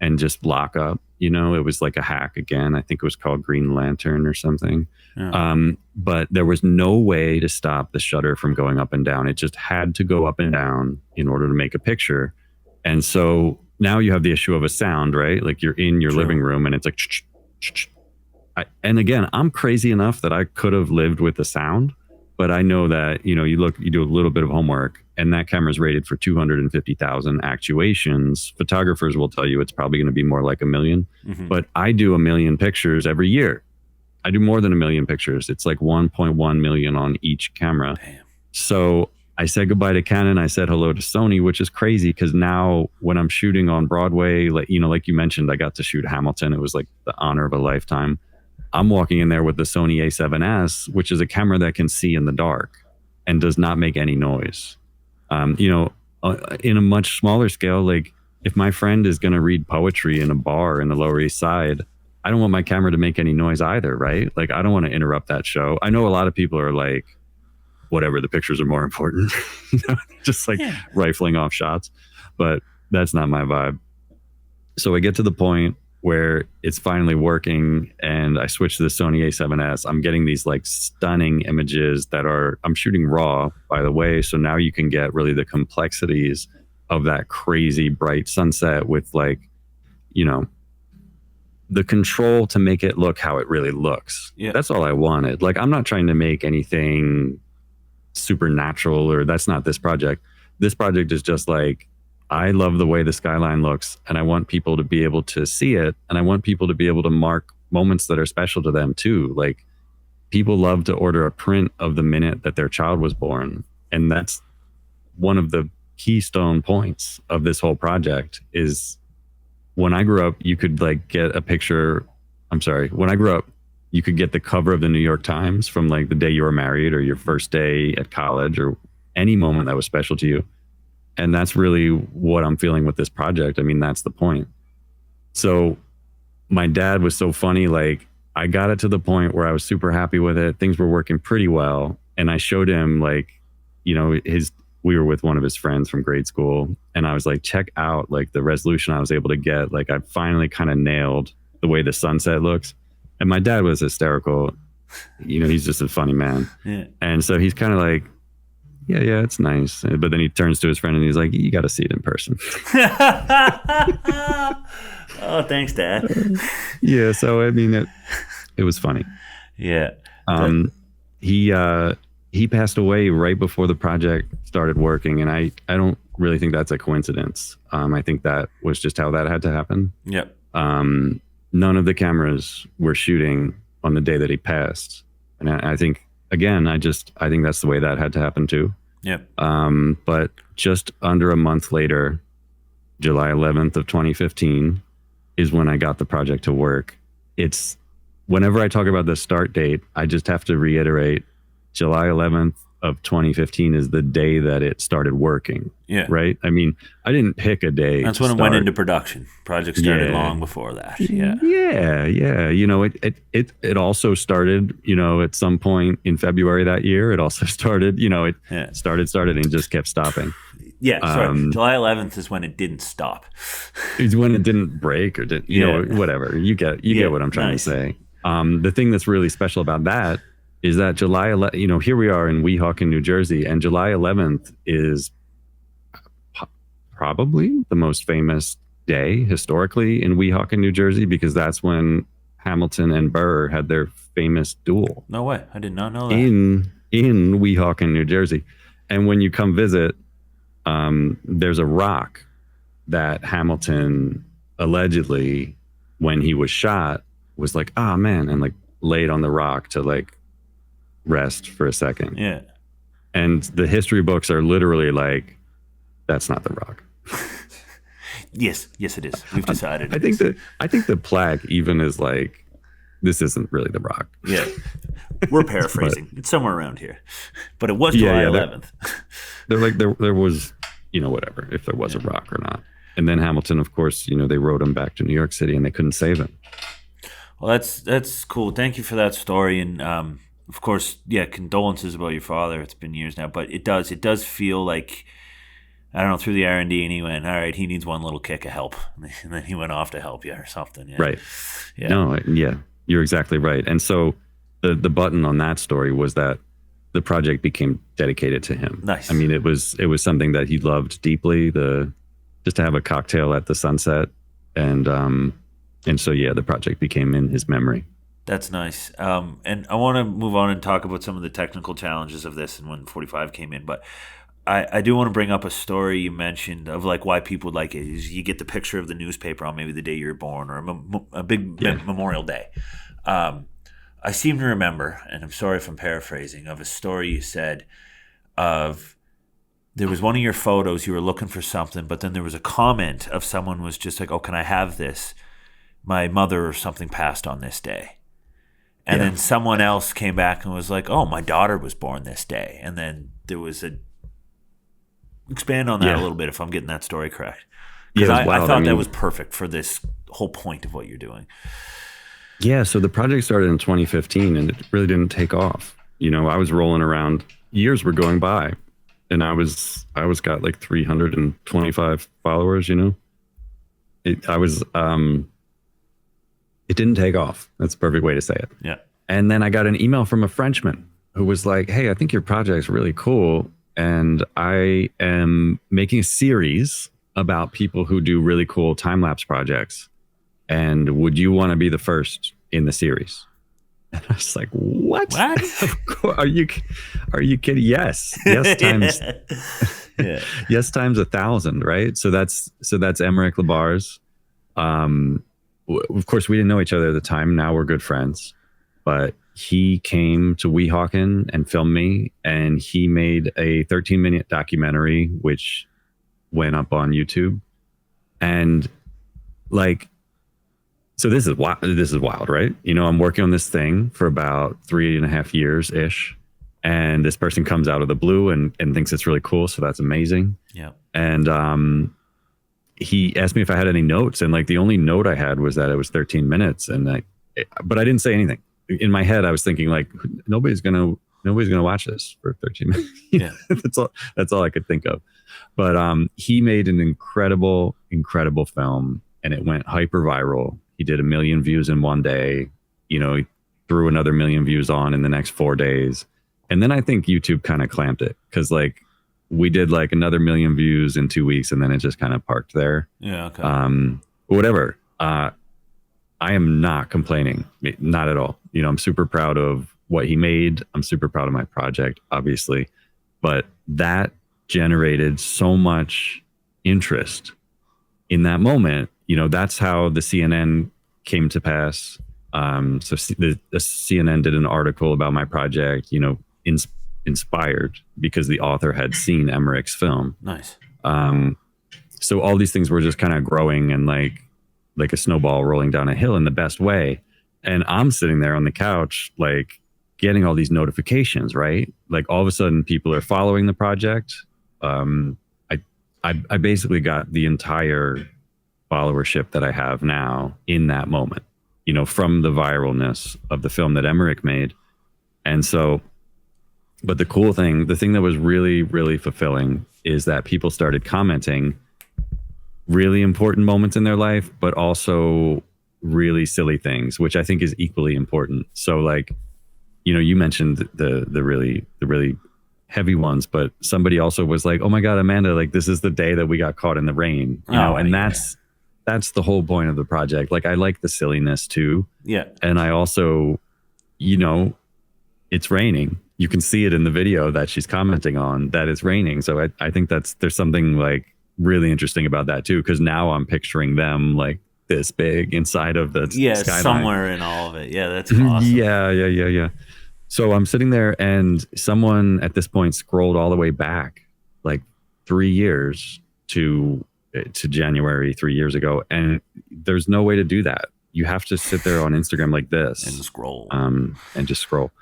and just lock up. You know, it was like a hack again. I think it was called Green Lantern or something. Yeah. But there was no way to stop the shutter from going up and down. It just had to go up and down in order to make a picture. And so now you have the issue of a sound, right? Like you're in your living room and it's like, and again, I'm crazy enough that I could have lived with the sound, but I know that, you know, you do a little bit of homework, and that camera is rated for 250,000 actuations. Photographers will tell you it's probably going to be more like 1 million, but I do 1 million pictures every year. I do more than 1 million pictures. It's like 1.1 million on each camera. Damn. So I said goodbye to Canon. I said hello to Sony, which is crazy because now when I'm shooting on Broadway, like, you know, like you mentioned, I got to shoot Hamilton. It was like the honor of a lifetime. I'm walking in there with the Sony A7S, which is a camera that can see in the dark and does not make any noise. You know, in a much smaller scale, like if my friend is going to read poetry in a bar in the Lower East Side, I don't want my camera to make any noise either, right? Like I don't want to interrupt that show. I know a lot of people are like, whatever, the pictures are more important, you know, just like rifling off shots, but that's not my vibe. So I get to the point where it's finally working and I switch to the Sony A7S. I'm getting these like stunning images I'm shooting raw, by the way. So now you can get really the complexities of that crazy bright sunset with like, you know, the control to make it look how it really looks. Yeah. That's all I wanted. Like, I'm not trying to make anything supernatural, or that's not this project. This project is just like, I love the way the skyline looks, and I want people to be able to see it, and I want people to be able to mark moments that are special to them too. Like, people love to order a print of the minute that their child was born, and that's one of the keystone points of this whole project. Is when I grew up, you could like get a picture. When I grew up, you could get the cover of the New York Times from like the day you were married or your first day at college or any moment that was special to you. And that's really what I'm feeling with this project. I mean, that's the point. So my dad was so funny. Like, I got it to the point where I was super happy with it. Things were working pretty well. And I showed him, like, you know, we were with one of his friends from grade school. And I was like, check out like the resolution I was able to get. Like, I finally kind of nailed the way the sunset looks. And my dad was hysterical. You know, he's just a funny man. Yeah. And so he's kind of like, yeah, it's nice. But then he turns to his friend and he's like, you got to see it in person. Oh, thanks, Dad. Yeah. So, I mean, it was funny. Yeah. He passed away right before the project started working. And I don't really think that's a coincidence. I think that was just how that had to happen. Yep. None of the cameras were shooting on the day that he passed. And I think, again, I think that's the way that had to happen too. Yep. But just under a month later, July 11th of 2015 is when I got the project to work. It's whenever I talk about the start date, I just have to reiterate July 11th, of 2015 is the day that it started working. Yeah. Right. I mean, I didn't pick a day. That's when it went into production. Project started long before that. Yeah. Yeah. You know, it also started, you know, at some point in February that year. It also started, you know, it started and just kept stopping. Yeah. Sorry. July 11th is when it didn't stop. It's when it didn't break or didn't, you know, whatever. You get what I'm trying to say. The thing that's really special about that is that July 11th, you know, here we are in Weehawken, New Jersey, and July 11th is probably the most famous day historically in Weehawken, New Jersey, because that's when Hamilton and Burr had their famous duel. No way. I did not know that. In Weehawken, New Jersey. And when you come visit, there's a rock that Hamilton allegedly, when he was shot, was like, oh man, and like laid on the rock to like rest for a second. Yeah. And the history books are literally like, that's not the rock. Yes, it is. We've decided. I think the plaque even is like, this isn't really the rock. Yeah. We're paraphrasing. It's somewhere around here. But it was July 11th. They're like, there was, you know, whatever, if there was a rock or not. And then Hamilton, of course, you know, they rode him back to New York City and they couldn't save him. Well, that's cool. Thank you for that story. And of course, condolences about your father. It's been years now, but it does feel like, I don't know, through the R&D, and he went, all right, he needs one little kick of help, and then he went off to help you or something. Yeah. Right. Yeah. No. Yeah. You're exactly right. And so the button on that story was that the project became dedicated to him. Nice. I mean, it was something that he loved deeply. Just to have a cocktail at the sunset, and so the project became in his memory. That's nice. And I want to move on and talk about some of the technical challenges of this and when 45 came in. But I do want to bring up a story you mentioned of like why people would like it. Is you get the picture of the newspaper on maybe the day you were born or a big Memorial Day. I seem to remember, and I'm sorry if I'm paraphrasing, of a story you said of there was one of your photos, you were looking for something, but then there was a comment of someone was just like, oh, can I have this? My mother or something passed on this day. And then someone else came back and was like, oh, my daughter was born this day. And then there was expand on that a little bit if I'm getting that story correct. Because I thought that was perfect for this whole point of what you're doing. Yeah, so the project started in 2015 and it really didn't take off. You know, I was rolling around, years were going by, and I was got like 325 followers, you know. It didn't take off. That's the perfect way to say it. Yeah. And then I got an email from a Frenchman who was like, hey, I think your project's really cool. And I am making a series about people who do really cool time-lapse projects. And would you want to be the first in the series? And I was like, what? Of course. Are you kidding? Yes. Yes times yes times 1,000, right? So that's Emmerich Labar's. Of course, we didn't know each other at the time. Now we're good friends. But he came to Weehawken and filmed me, and he made a 13-minute documentary, which went up on YouTube. And like, so this is wild, right? You know, I'm working on this thing for about 3.5 years ish. And this person comes out of the blue and thinks it's really cool. So that's amazing. Yeah. And, he asked me if I had any notes, and like the only note I had was that it was 13 minutes, but I didn't say anything. In my head, I was thinking like, nobody's gonna watch this for 13 minutes. Yeah. That's all I could think of. But he made an incredible film, and it went hyper viral. He did 1 million views in one day. You know, he threw another 1 million views on in the next 4 days, and then I think YouTube kind of clamped it because like, we did like another 1 million views in 2 weeks, and then it just kind of parked there. Yeah. Okay. Whatever. I am not complaining, not at all. You know, I'm super proud of what he made. I'm super proud of my project, obviously, but that generated so much interest in that moment. You know, that's how the CNN came to pass. So the CNN did an article about my project, you know, inspired because the author had seen Emmerich's film. Nice. So all these things were just kind of growing and like a snowball rolling down a hill in the best way. And I'm sitting there on the couch, like getting all these notifications, right? Like all of a sudden people are following the project. I basically got the entire followership that I have now in that moment, you know, from the viralness of the film that Emmerich made. And so, but the thing that was really, really fulfilling is that people started commenting really important moments in their life, but also really silly things, which I think is equally important. So like, you know, you mentioned the really heavy ones, but somebody also was like, oh my God, Amanda, like this is the day that we got caught in the rain, you know, and that's the whole point of the project. Like I like the silliness too. Yeah. And I also, you know, it's raining. You can see it in the video that she's commenting on that it's raining. So I think there's something like really interesting about that too. Cause now I'm picturing them like this big inside of the skyline. Somewhere in all of it. Yeah. That's awesome. Yeah. So I'm sitting there and someone at this point scrolled all the way back like 3 years to January 3 years ago. And there's no way to do that. You have to sit there on Instagram like this and scroll and just scroll.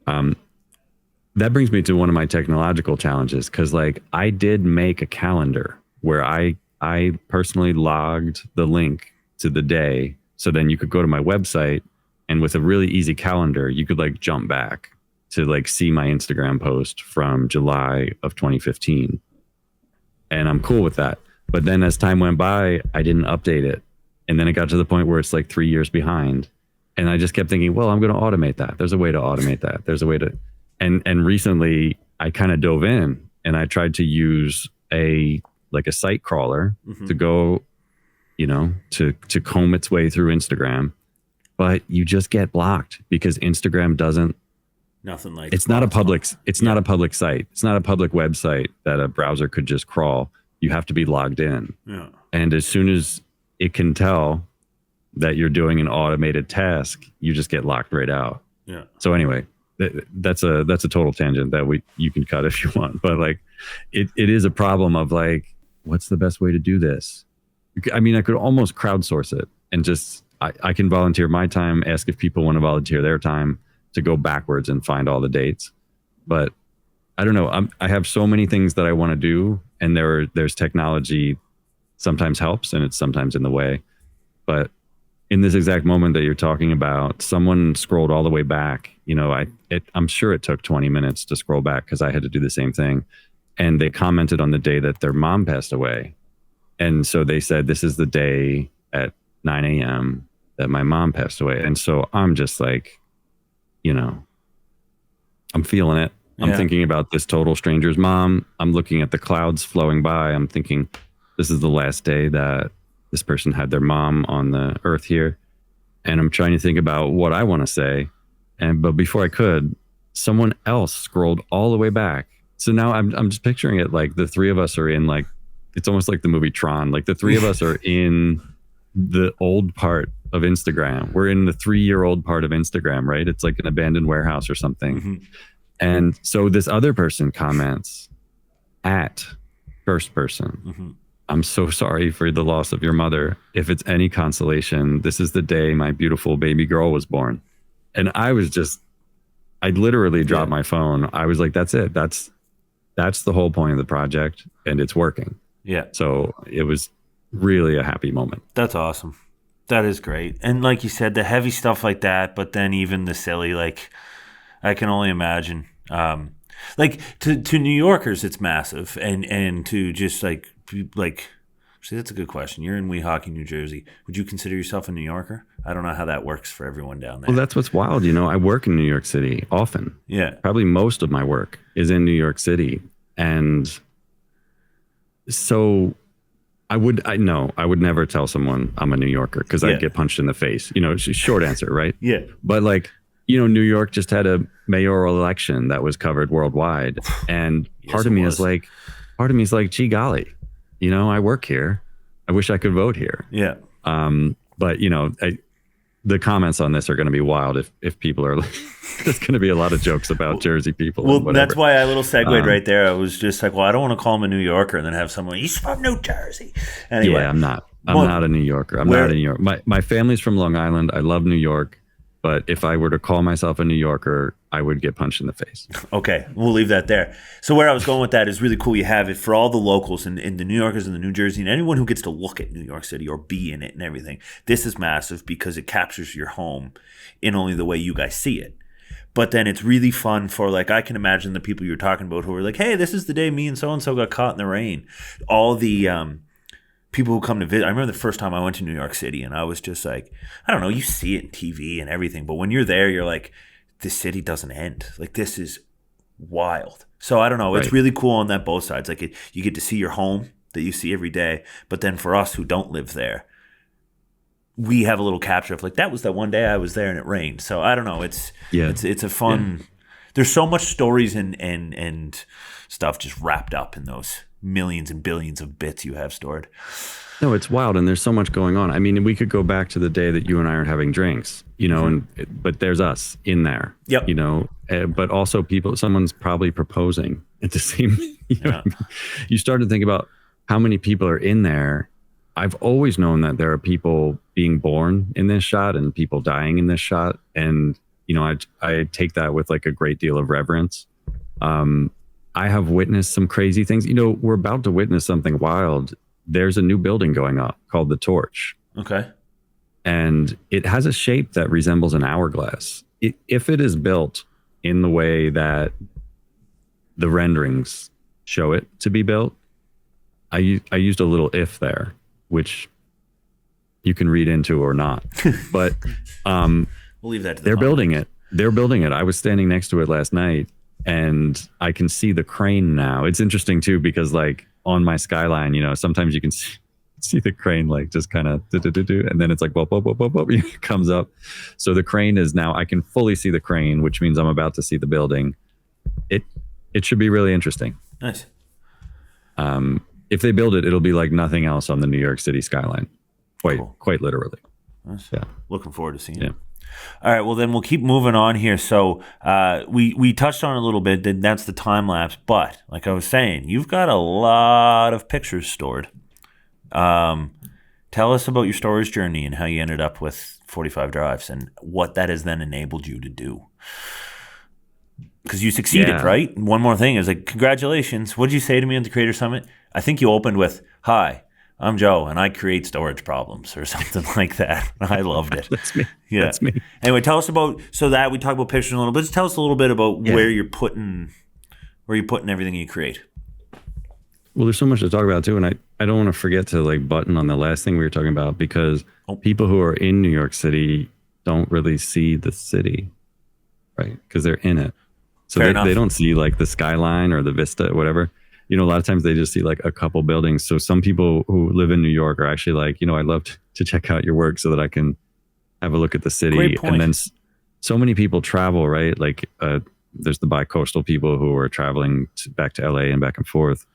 That brings me to one of my technological challenges. Cause like I did make a calendar where I personally logged the link to the day. So then you could go to my website and with a really easy calendar, you could like jump back to like see my Instagram post from July of 2015. And I'm cool with that. But then as time went by, I didn't update it. And then it got to the point where it's like 3 years behind. And I just kept thinking, well, I'm going to automate that. There's a way to automate that. There's a way to, and recently I kind of dove in and I tried to use a site crawler to go, you know, to comb its way through Instagram, but you just get blocked because Instagram doesn't, nothing like it's not a public site. It's not a public website that a browser could just crawl. You have to be logged in. Yeah. And as soon as it can tell that you're doing an automated task, you just get locked right out. Yeah. So anyway, that's a total tangent that you can cut if you want, but like it is a problem of like, what's the best way to do this? I mean, I could almost crowdsource it and just, I can volunteer my time, ask if people want to volunteer their time to go backwards and find all the dates. But I don't know. I have so many things that I want to do, and there's technology sometimes helps and it's sometimes in the way. But in this exact moment that you're talking about, someone scrolled all the way back. You know, I'm sure it took 20 minutes to scroll back because I had to do the same thing. And they commented on the day that their mom passed away. And so they said, this is the day at 9 a.m. that my mom passed away. And so I'm just like, you know, I'm feeling it. I'm thinking about this total stranger's mom. I'm looking at the clouds flowing by. I'm thinking, this is the last day that this person had their mom on the earth here. And I'm trying to think about what I want to say. But before I could, someone else scrolled all the way back. So now I'm just picturing it like the three of us are in like, it's almost like the movie Tron. Like the three of us are in the old part of Instagram. We're in the 3-year-old part of Instagram, right? It's like an abandoned warehouse or something. Mm-hmm. And so this other person comments at first person. Mm-hmm. I'm so sorry for the loss of your mother. If it's any consolation, this is the day my beautiful baby girl was born. And I literally dropped my phone. I was like, that's it. That's the whole point of the project, and it's working. Yeah. So it was really a happy moment. That's awesome. That is great. And like you said, the heavy stuff like that, but then even the silly, like I can only imagine. Like to New Yorkers, it's massive, and to just like see, that's a good question. You're in Weehawken, New Jersey. Would you consider yourself a New Yorker? I don't know how that works for everyone down there. Well, that's what's wild. You know, I work in New York City often. Yeah. Probably most of my work is in New York City. And so I would never tell someone I'm a New Yorker because I'd get punched in the face. You know, it's a short answer, right? Yeah. But like, you know, New York just had a mayoral election that was covered worldwide. And part of me is like, gee golly, you know, I work here. I wish I could vote here. Yeah. But you know, the comments on this are going to be wild if people are like, there's going to be a lot of jokes about Jersey people. Well, that's why I little segued right there. I was just like, well, I don't want to call him a New Yorker and then have someone, he's from New Jersey. Anyway. Yeah, I'm not a New Yorker. I'm not a New Yorker. My family's from Long Island. I love New York. But if I were to call myself a New Yorker, I would get punched in the face. Okay, we'll leave that there. So where I was going with that is really cool. You have it for all the locals and the New Yorkers and the New Jersey and anyone who gets to look at New York City or be in it and everything. This is massive because it captures your home in only the way you guys see it. But then it's really fun for, like, I can imagine the people you're talking about who are like, hey, this is the day me and so-and-so got caught in the rain. All the people who come to visit. I remember the first time I went to New York City and I was just like, I don't know, you see it in TV and everything. But when you're there, you're like, this city doesn't end. Like, this is wild. So I don't know. It's really cool on that both sides. Like, you get to see your home that you see every day. But then for us who don't live there, we have a little capture of, like, that was that one day I was there and it rained. So I don't know. It's a fun. Yeah. There's so much stories and stuff just wrapped up in those millions and billions of bits you have stored. No, it's wild, and there's so much going on. I mean, we could go back to the day that you and I are having drinks, but there's us in there. Yep. But also someone's probably proposing at the same. You start to think about how many people are in there. I've always known that there are people being born in this shot and people dying in this shot, and I take that with like a great deal of reverence. I have witnessed some crazy things. We're about to witness something wild. There's a new building going up called the Torch. Okay. And it has a shape that resembles an hourglass. If it is built in the way that the renderings show it to be built, I used a little if there, which you can read into or not. But we'll leave that to they're building it. They're building it. I was standing next to it last night and I can see the crane now. It's interesting too, because like on my skyline, sometimes you can see the crane like just kind of and then it's like whoop, whoop, whoop, whoop, whoop, it comes up. So the crane is now, I can fully see the crane, which means I'm about to see the building. It should be really interesting. Nice. If they build it, it'll be like nothing else on the New York City skyline. Quite literally. Nice. Yeah. Looking forward to seeing it. All right, well, then we'll keep moving on here. So we touched on it a little bit. That's the time-lapse. But like I was saying, you've got a lot of pictures stored. Tell us about your storage journey and how you ended up with 45 drives and what that has then enabled you to do. Because you succeeded, right? One more thing is like, congratulations. What did you say to me at the Creator Summit? I think you opened with, hi, I'm Joe, and I create storage problems or something like that. I loved it. That's me. Yeah. That's me. Anyway, tell us about, so that we talked about pictures a little bit. Just tell us a little bit about where you're putting everything you create. Well, there's so much to talk about too, and I don't want to forget to like button on the last thing we were talking about, because people who are in New York City don't really see the city, right? Because they're in it. So they don't see like the skyline or the vista or whatever. A lot of times they just see like a couple buildings. So some people who live in New York are actually like, I'd love to check out your work so that I can have a look at the city. Great point. And then so many people travel, right? Like there's the bi-coastal people who are traveling back to LA and back and forth.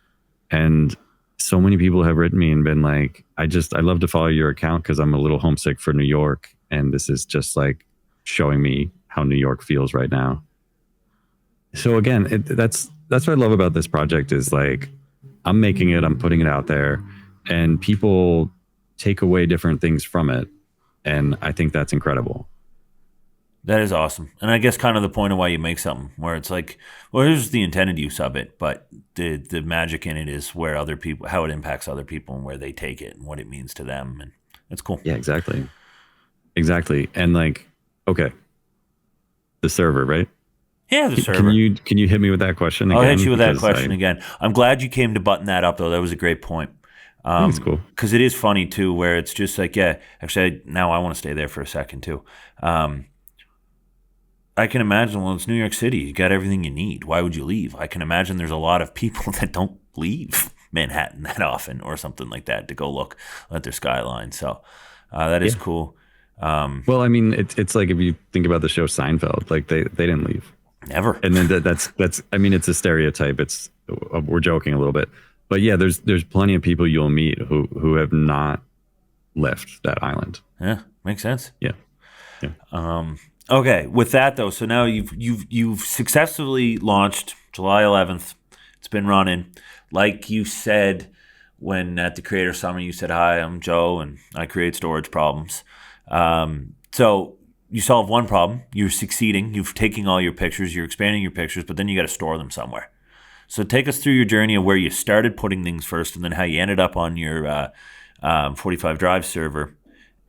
And so many people have written me and been like, I love to follow your account because I'm a little homesick for New York. And this is just like showing me how New York feels right now. So again, that's what I love about this project is like, I'm making it, I'm putting it out there, and people take away different things from it. And I think that's incredible. That is awesome. And I guess kind of the point of why you make something where it's like, well, here's the intended use of it, but the magic in it is where other people, how it impacts other people and where they take it and what it means to them. And it's cool. Yeah, exactly. And like, okay, the server, right? Yeah, the server. Can you hit me with that question again? I'll hit you with that question again. I'm glad you came to button that up, though. That was a great point. That's cool. Because it is funny, too, where it's just like, actually, now I want to stay there for a second, too. I can imagine, well, it's New York City. You got everything you need. Why would you leave? I can imagine there's a lot of people that don't leave Manhattan that often or something like that to go look at their skyline. So that is cool. Well, I mean, it's like if you think about the show Seinfeld, like they didn't leave. Never. And then that's I mean, it's a stereotype. We're joking a little bit, but yeah, there's plenty of people you'll meet who have not left that island. Yeah, makes sense. Yeah. Okay, with that though, so now you've successfully launched July 11th. It's been running. Like you said when at the Creator Summit, you said, "Hi, I'm Joe, and I create storage problems." So you solve one problem, you're succeeding, you've taken all your pictures, you're expanding your pictures, but then you got to store them somewhere. So take us through your journey of where you started putting things first and then how you ended up on your 45 Drive server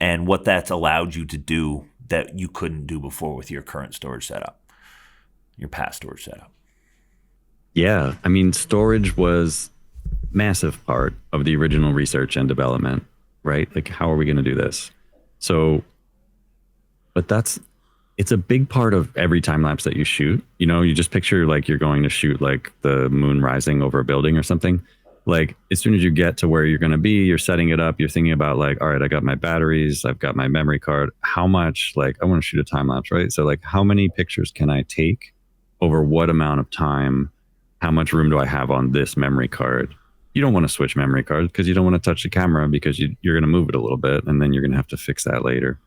and what that's allowed you to do that you couldn't do before with your current storage setup, your past storage setup. Yeah, I mean, storage was massive part of the original research and development, right? Like, how are we going to do this? So, but it's a big part of every time lapse that you shoot. You know, you just picture like you're going to shoot like the moon rising over a building or something. Like, as soon as you get to where you're going to be, you're setting it up, you're thinking about like, all right, I got my batteries, I've got my memory card. How much, like, I want to shoot a time lapse, right? So like, how many pictures can I take over what amount of time? How much room do I have on this memory card? You don't want to switch memory cards because you don't want to touch the camera because you're going to move it a little bit and then you're going to have to fix that later.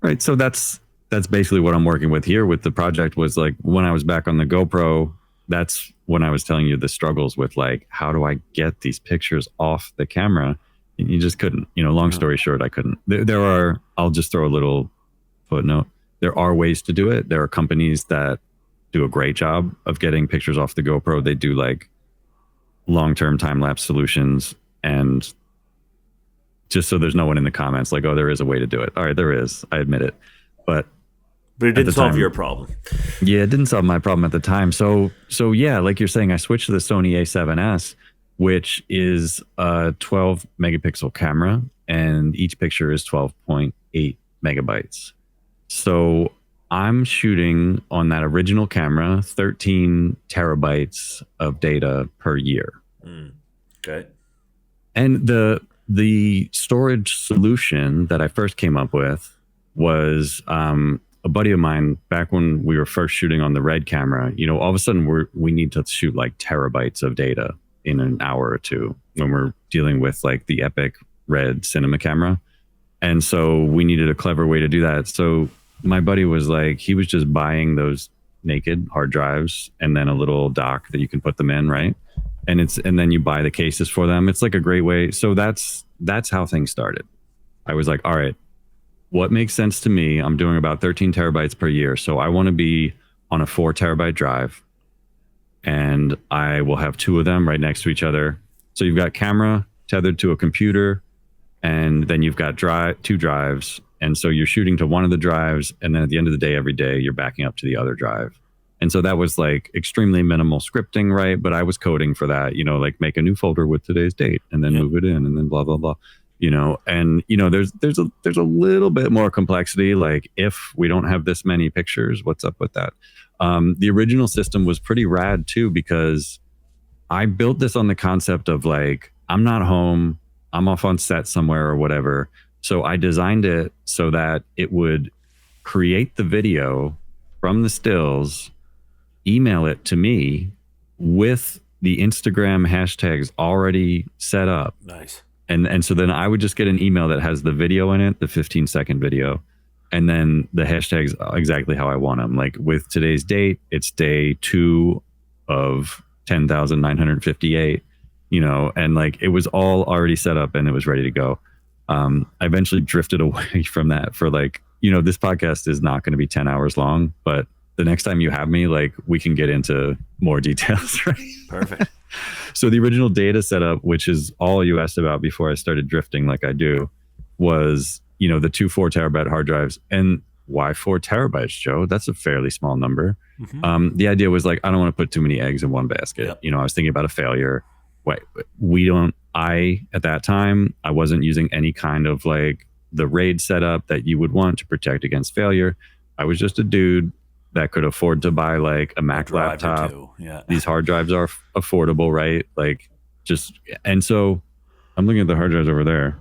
Right. So that's basically what I'm working with here with the project. Was like when I was back on the GoPro, that's when I was telling you the struggles with like, how do I get these pictures off the camera? And you just couldn't, you know, long story short, I couldn't. I'll just throw a little footnote. There are ways to do it. There are companies that do a great job of getting pictures off the GoPro. They do like long-term time-lapse solutions, and just so there's no one in the comments like, oh, there is a way to do it. All right, there is. I admit it. But it didn't solve your problem. Yeah, it didn't solve my problem at the time. So yeah, like you're saying, I switched to the Sony A7S, which is a 12 megapixel camera, and each picture is 12.8 megabytes. So I'm shooting on that original camera 13 terabytes of data per year. Okay. And the storage solution that I first came up with was a buddy of mine back when we were first shooting on the Red camera. You know, all of a sudden we need to shoot like terabytes of data in an hour or two when we're dealing with like the epic Red cinema camera. And so we needed a clever way to do that. So my buddy was like, he was just buying those naked hard drives and then a little dock that you can put them in, right? And then you buy the cases for them. It's like a great way. So that's how things started. I was like, all right, what makes sense to me? I'm doing about 13 terabytes per year. So I want to be on a 4 terabyte drive, and I will have 2 of them right next to each other. So you've got camera tethered to a computer, and then you've got 2 drives. And so you're shooting to one of the drives, and then at the end of the day, every day, you're backing up to the other drive. And so that was like extremely minimal scripting, right? But I was coding for that, you know, like make a new folder with today's date and then move it in and then blah, blah, blah, you know. And, you know, there's a little bit more complexity. Like, if we don't have this many pictures, what's up with that? The original system was pretty rad too, because I built this on the concept of like, I'm not home, I'm off on set somewhere or whatever. So I designed it so that it would create the video from the stills, email it to me with the Instagram hashtags already set up. Nice. And so then I would just get an email that has the video in it, the 15-second video, and then the hashtags exactly how I want them. Like with today's date, it's day 2 of 10,958, you know, and like it was all already set up and it was ready to go. I eventually drifted away from that for like, you know, this podcast is not going to be 10 hours long, but the next time you have me, like, we can get into more details, right? Perfect. So the original data setup, which is all you asked about before I started drifting like I do, was, you know, the 2 4 terabyte hard drives. And why 4 terabytes, Joe? That's a fairly small number. Mm-hmm. The idea was like, I don't want to put too many eggs in one basket. Yep. You know, I was thinking about a failure. At that time, I wasn't using any kind of like the RAID setup that you would want to protect against failure. I was just a dude that could afford to buy like a Mac laptop. Yeah. These hard drives are affordable, right? Like and so I'm looking at the hard drives over there.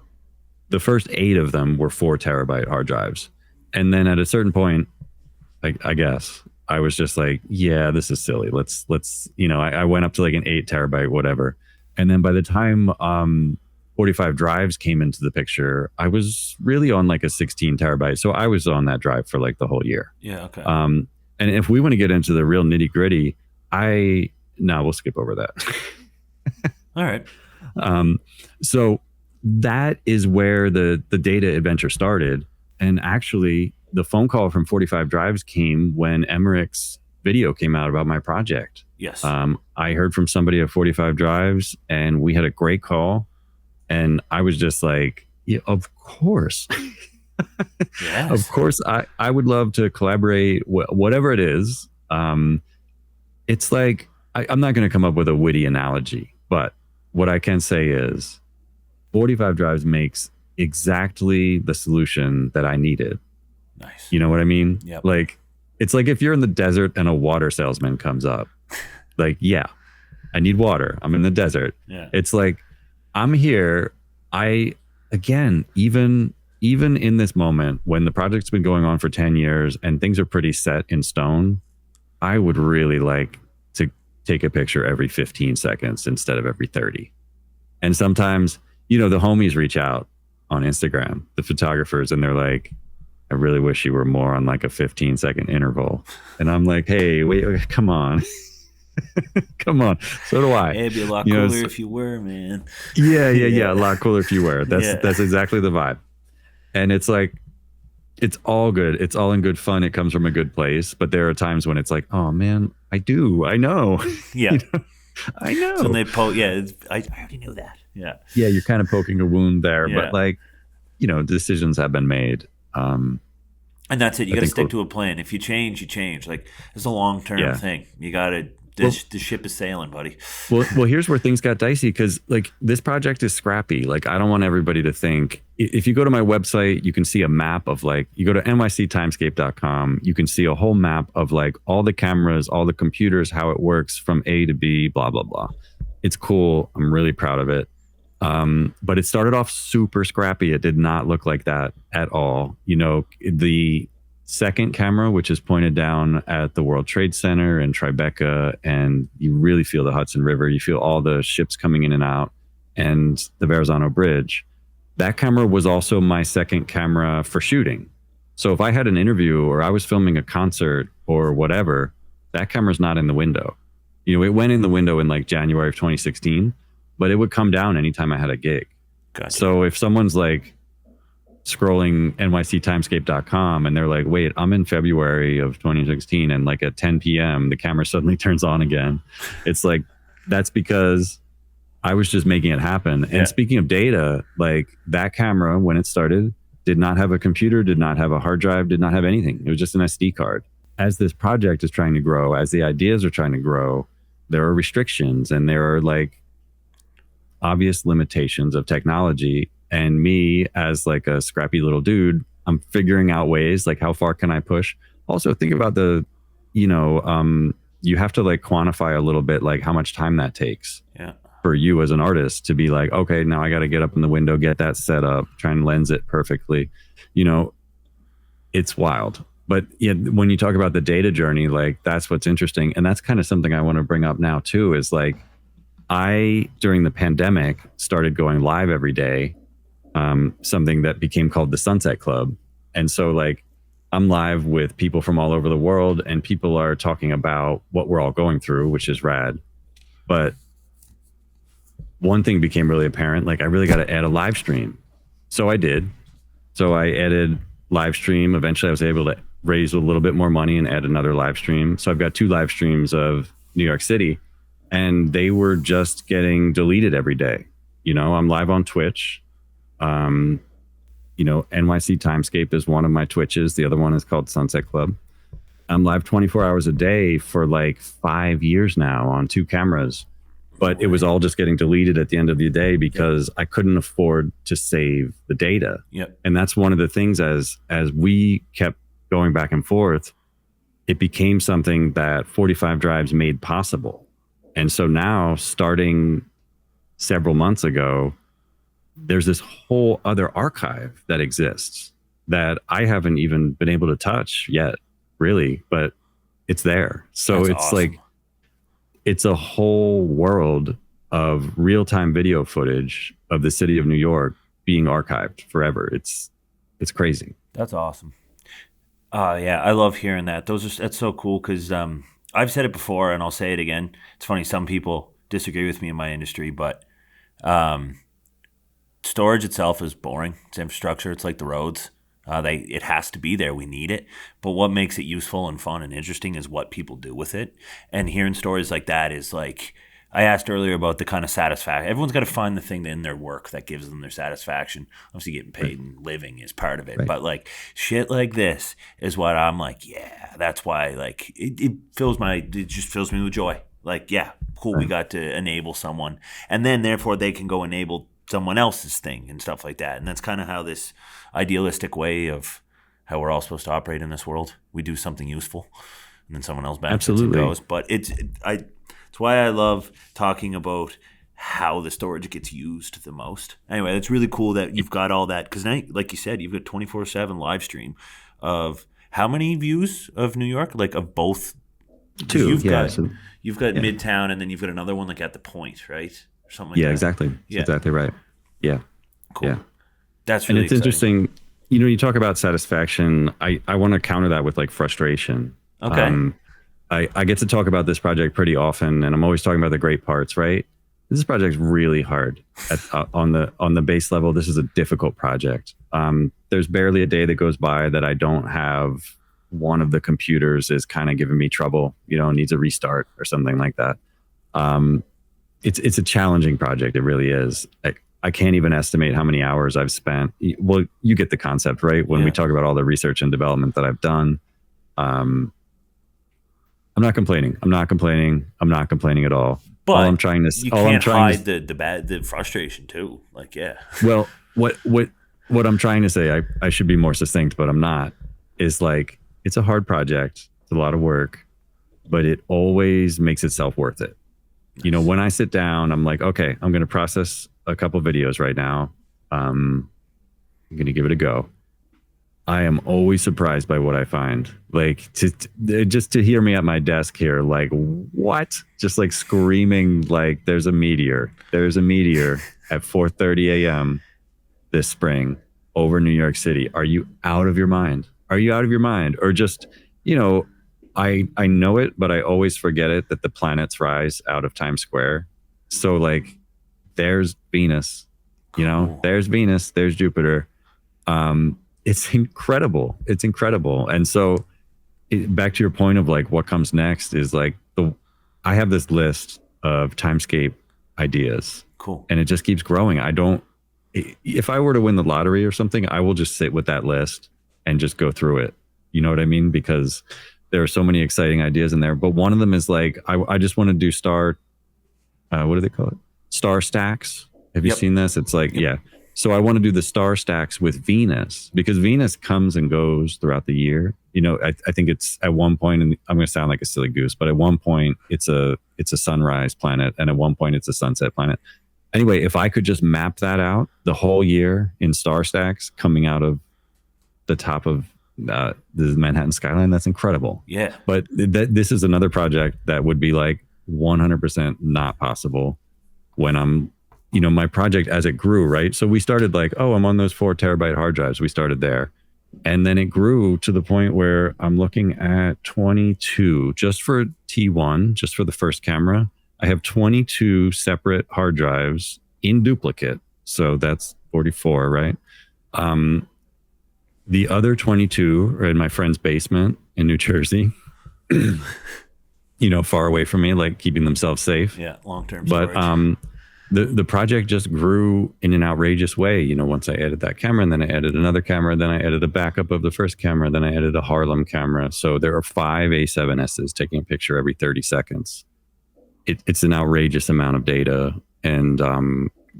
The first 8 of them were 4 terabyte hard drives. And then at a certain point, I guess I was just like, yeah, this is silly. Let's, you know, I went up to like an 8 terabyte, whatever. And then by the time 45 drives came into the picture, I was really on like a 16 terabyte. So I was on that drive for like the whole year. Yeah. Okay. And if we want to get into the real nitty gritty, we'll skip over that. All right. So that is where the data adventure started. And actually, the phone call from 45 Drives came when Emmerich's video came out about my project. Yes. I heard from somebody at 45 Drives, and we had a great call. And I was just like, yeah, of course. Yes. Of course, I would love to collaborate, whatever it is. It's like, I'm not going to come up with a witty analogy, but what I can say is 45 Drives makes exactly the solution that I needed. Nice. You know what I mean? Yep. Like, it's like if you're in the desert and a water salesman comes up, like, yeah, I need water. I'm in the desert. Yeah. It's like, I'm here. Again, even in this moment when the project's been going on for 10 years and things are pretty set in stone, I would really like to take a picture every 15 seconds instead of every 30. And sometimes, the homies reach out on Instagram, the photographers, and they're like, I really wish you were more on like a 15-second interval. And I'm like, hey, wait, come on. Come on. So do I. It'd be a lot cooler if you were, man. Yeah. A lot cooler if you were. That's exactly the vibe. And it's like, it's all good. It's all in good fun. It comes from a good place. But there are times when it's like, oh man, I know. Yeah. I know. So when they I already knew that. Yeah. Yeah, you're kind of poking a wound there. Yeah. But like, decisions have been made. And that's it. You got to stick to a plan. If you change, you change. Like, it's a long-term thing. You got to, the ship is sailing, buddy. Well, here's where things got dicey because like this project is scrappy. Like, I don't want everybody to think, if you go to my website, you can see a map of like, you go to nyctimescape.com, you can see a whole map of like all the cameras, all the computers, how it works from A to B, blah, blah, blah. It's cool. I'm really proud of it. But it started off super scrappy. It did not look like that at all. The second camera, which is pointed down at the World Trade Center and Tribeca, and you really feel the Hudson River. You feel all the ships coming in and out and the Verrazano Bridge. That camera was also my second camera for shooting. So if I had an interview or I was filming a concert or whatever, that camera's not in the window. It went in the window in like January of 2016, but it would come down anytime I had a gig. Gotcha. So if someone's like scrolling nyctimescape.com and they're like, wait, I'm in February of 2016 and like at 10 p.m. the camera suddenly turns on again. It's like, that's because I was just making it happen. Yeah. And speaking of data, like that camera, when it started, did not have a computer, did not have a hard drive, did not have anything. It was just an SD card. As this project is trying to grow, as the ideas are trying to grow, there are restrictions and there are like obvious limitations of technology. And me as like a scrappy little dude, I'm figuring out ways like how far can I push? Also think about you have to like quantify a little bit like how much time that takes for you as an artist to be like, okay, now I got to get up in the window, get that set up, try and lens it perfectly. It's wild. But yeah, when you talk about the data journey, like that's what's interesting. And that's kind of something I want to bring up now too, is like during the pandemic, started going live every day. Something that became called the Sunset Club. And so like I'm live with people from all over the world and people are talking about what we're all going through, which is rad. But one thing became really apparent, like I really got to add a live stream. So I did. So I added live stream. Eventually I was able to raise a little bit more money and add another live stream. So I've got 2 live streams of New York City and they were just getting deleted every day. I'm live on Twitch. NYC Timescape is one of my Twitches. The other one is called Sunset Club. I'm live 24 hours a day for like 5 years now on 2 cameras, but it was all just getting deleted at the end of the day because I couldn't afford to save the data. Yep. And that's one of the things as we kept going back and forth, it became something that 45 Drives made possible. And so now starting several months ago, there's this whole other archive that exists that I haven't even been able to touch yet, really, but it's there. So That's it's awesome. like, it's a whole world of real-time video footage of the city of New York being archived forever. It's crazy. That's awesome. Yeah, I love hearing that. That's so cool because I've said it before and I'll say it again. It's funny, some people disagree with me in my industry, but storage itself is boring. It's infrastructure. It's like the roads. It has to be there. We need it. But what makes it useful and fun and interesting is what people do with it. And hearing stories like that is like, I asked earlier about the kind of satisfaction. Everyone's got to find the thing in their work that gives them their satisfaction. Obviously, getting paid and living is part of it. Right. But like shit like this is what I'm like, yeah, that's why like it just fills me with joy. Like, yeah, cool, we got to enable someone. And then therefore they can go enable someone else's thing and stuff like that. And that's kind of how this idealistic way of how we're all supposed to operate in this world. We do something useful and then someone else benefits and goes. But it's why I love talking about how the storage gets used the most. Anyway, it's really cool that you've got all that, because now, like you said, you've got 24/7 live stream of how many views of New York, like of both. Two. You've got Midtown, and then you've got another one like at the Point, right, or something like that. Exactly. Yeah, exactly right. Yeah, cool. Yeah. That's really it's interesting. You talk about satisfaction. I want to counter that with like frustration. Okay. I get to talk about this project pretty often, and I'm always talking about the great parts, right? This project's really hard on the base level. This is a difficult project. There's barely a day that goes by that I don't have one of the computers is kind of giving me trouble, needs a restart or something like that. It's a challenging project. It really is. I can't even estimate how many hours I've spent. Well, you get the concept, right? When we talk about all the research and development that I've done, I'm not complaining. I'm not complaining at all. But all I'm trying to you can't hide the frustration too. Like, yeah. Well, what I'm trying to say, I should be more succinct, but I'm not, is like, it's a hard project. It's a lot of work, but it always makes itself worth it. Nice. When I sit down, I'm like, okay, I'm going to process a couple videos right now. I'm going to give it a go. I am always surprised by what I find. Like just to hear me at my desk here, like what? Just like screaming, like there's a meteor at 4:30 a.m. this spring over New York City. Are you out of your mind? Or just, I know it, but I always forget it that the planets rise out of Times Square. So like, there's Venus, there's Venus, there's Jupiter. It's incredible. And so back to your point of like, what comes next is like I have this list of timescape ideas. Cool. And it just keeps growing. If I were to win the lottery or something, I will just sit with that list and just go through it. You know what I mean? Because there are so many exciting ideas in there. But one of them is like, I just want to do what do they call it? Star stacks. Have you seen this? It's like, yeah. So I want to do the star stacks with Venus, because Venus comes and goes throughout the year. I think it's at one point, and I'm going to sound like a silly goose, but at one point it's a sunrise planet, and at one point it's a sunset planet. Anyway, if I could just map that out the whole year in star stacks coming out of the top of the Manhattan skyline, that's incredible. Yeah. But this is another project that would be like 100% not possible when I'm, my project as it grew, right? So we started like, I'm on those 4 terabyte hard drives. We started there. And then it grew to the point where I'm looking at 22 just for T1, just for the first camera. I have 22 separate hard drives in duplicate. So that's 44, right? The other 22 are in my friend's basement in New Jersey, far away from me, like keeping themselves safe. Yeah, long-term storage. But the project just grew in an outrageous way. Once I added that camera, and then I added another camera, then I added a backup of the first camera, then I added a Harlem camera. So there are 5 A7Ss taking a picture every 30 seconds. It's an outrageous amount of data. And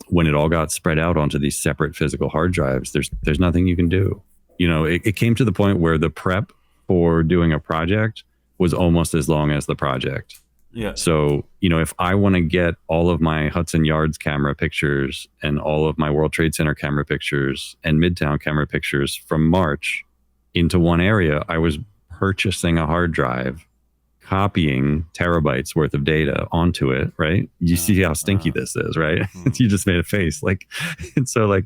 when it all got spread out onto these separate physical hard drives, there's nothing you can do. It came to the point where the prep for doing a project was almost as long as the project. Yeah. So, if I want to get all of my Hudson Yards camera pictures and all of my World Trade Center camera pictures and Midtown camera pictures from March into one area, I was purchasing a hard drive, copying terabytes worth of data onto it, right? You see how stinky this is, right? You just made a face. And so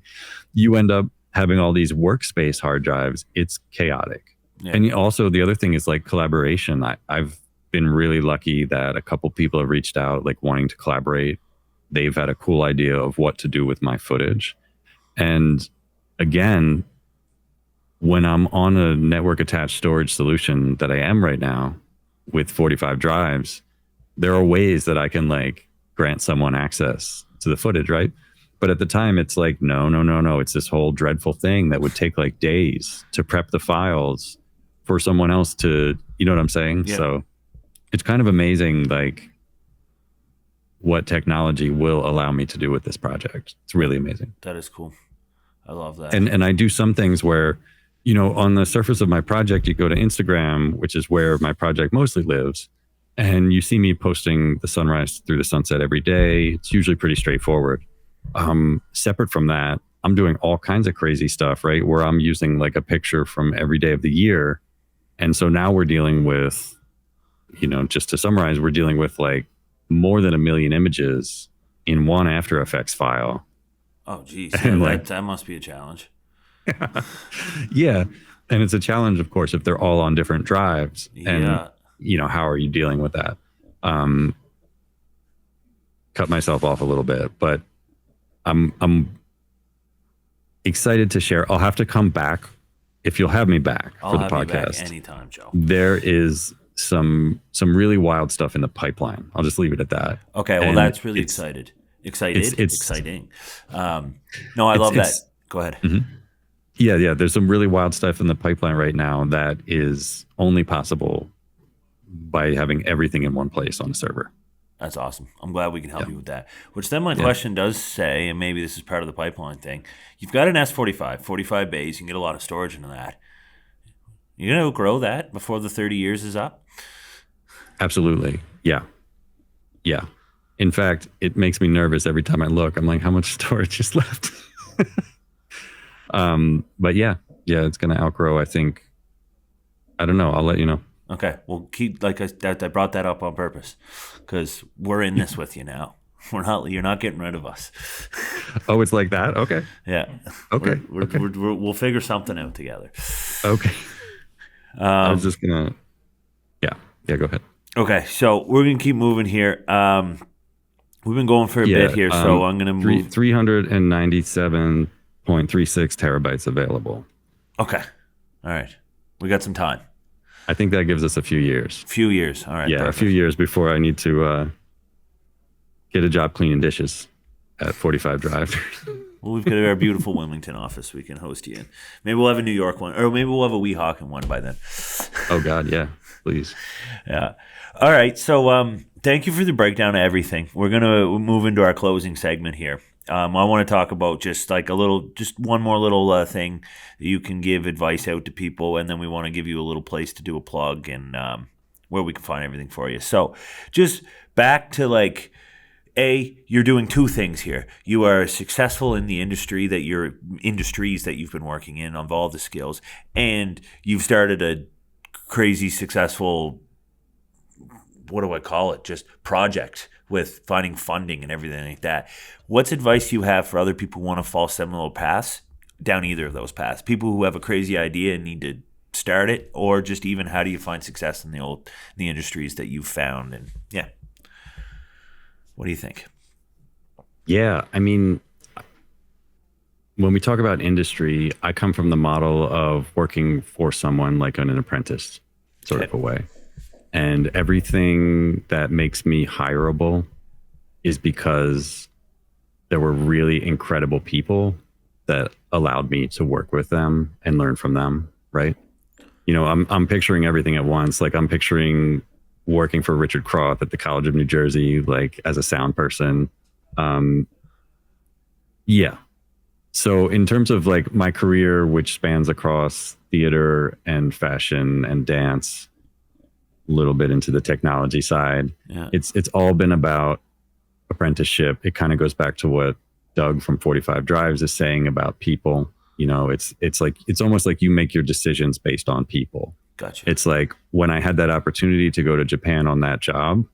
you end up having all these workspace hard drives. It's chaotic. Yeah. And also the other thing is like collaboration. I've been really lucky that a couple people have reached out, like wanting to collaborate. They've had a cool idea of what to do with my footage. And again, when I'm on a network attached storage solution that I am right now with 45 drives, there are ways that I can like grant someone access to the footage, right? But at the time, it's like, no. It's this whole dreadful thing that would take like days to prep the files for someone else to, you know what I'm saying? Yeah. So it's kind of amazing, like what technology will allow me to do with this project. It's really amazing. That is cool. I love that. And I do some things where, you know, on the surface of my project, you go to Instagram, which is where my project mostly lives, and you see me posting the sunrise through the sunset every day. It's usually pretty straightforward. Separate from that, I'm doing all kinds of crazy stuff, right? Where I'm using like a picture from every day of the year. And so now we're dealing with, you know, just to summarize, we're dealing with like more than 1 million images in one After Effects file. Oh, geez. Yeah, like, that must be a challenge. Yeah. And it's a challenge, of course, if they're all on different drives. Yeah. And, you know, how are you dealing with that? Cut myself off a little bit, but I'm excited to share. I'll have to come back if you'll have me back for the podcast. I'll have you back anytime, Joe. There is some really wild stuff in the pipeline. I'll just leave it at that. Okay, well, that's really exciting. No, I love that. Go ahead. Mm-hmm. Yeah. There's some really wild stuff in the pipeline right now that is only possible by having everything in one place on a server. That's awesome. I'm glad we can help you with that. Which then my question does say, and maybe this is part of the pipeline thing, you've got an S45, 45 bays, you can get a lot of storage into that. You're going to outgrow that before the 30 years is up? Absolutely. Yeah. In fact, it makes me nervous every time I look. I'm like, how much storage is left? But yeah, it's going to outgrow, I think. I don't know. I'll let you know. Okay. Well, I brought that up on purpose because we're in this with you now. You're not getting rid of us. Oh, it's like that? Okay. Yeah. Okay. We'll figure something out together. Okay. I was just going to, yeah, go ahead. Okay. So we're going to keep moving here. We've been going for a bit here, so I'm going to move. 397.36 terabytes available. Okay. All right. We got some time. I think that gives us a few years. All right. Yeah, perfect. A few years before I need to get a job cleaning dishes at 45 Drive. Well, we've got our beautiful Wilmington office we can host you in. Maybe we'll have a New York one, or maybe we'll have a Weehawken one by then. Oh, God, yeah. Please. Yeah. All right. So thank you for the breakdown of everything. We're going to move into our closing segment here. I want to talk about just one more little thing that you can give advice out to people, and then we want to give you a little place to do a plug and where we can find everything for you. So just back to you're doing two things here. You are successful in the industries that you've been working in, of all the skills, and you've started a crazy successful, what do I call it? Just project with finding funding and everything like that. What's advice you have for other people who want to follow similar paths down either of those paths? People who have a crazy idea and need to start it, or just even how do you find success in the industries that you've found? And yeah, what do you think? Yeah, I mean, when we talk about industry, I come from the model of working for someone like an apprentice sort of a way. And everything that makes me hireable is because there were really incredible people that allowed me to work with them and learn from them, right? You know, I'm picturing everything at once. Like I'm picturing working for Richard Croft at the College of New Jersey, like as a sound person. Yeah. So in terms of like my career, which spans across theater and fashion and dance, a little bit into the technology side, it's all been about apprenticeship. It kind of goes back to what Doug from 45 Drives is saying about people. You know, it's almost like you make your decisions based on people. Gotcha. It's like when I had that opportunity to go to Japan on that job,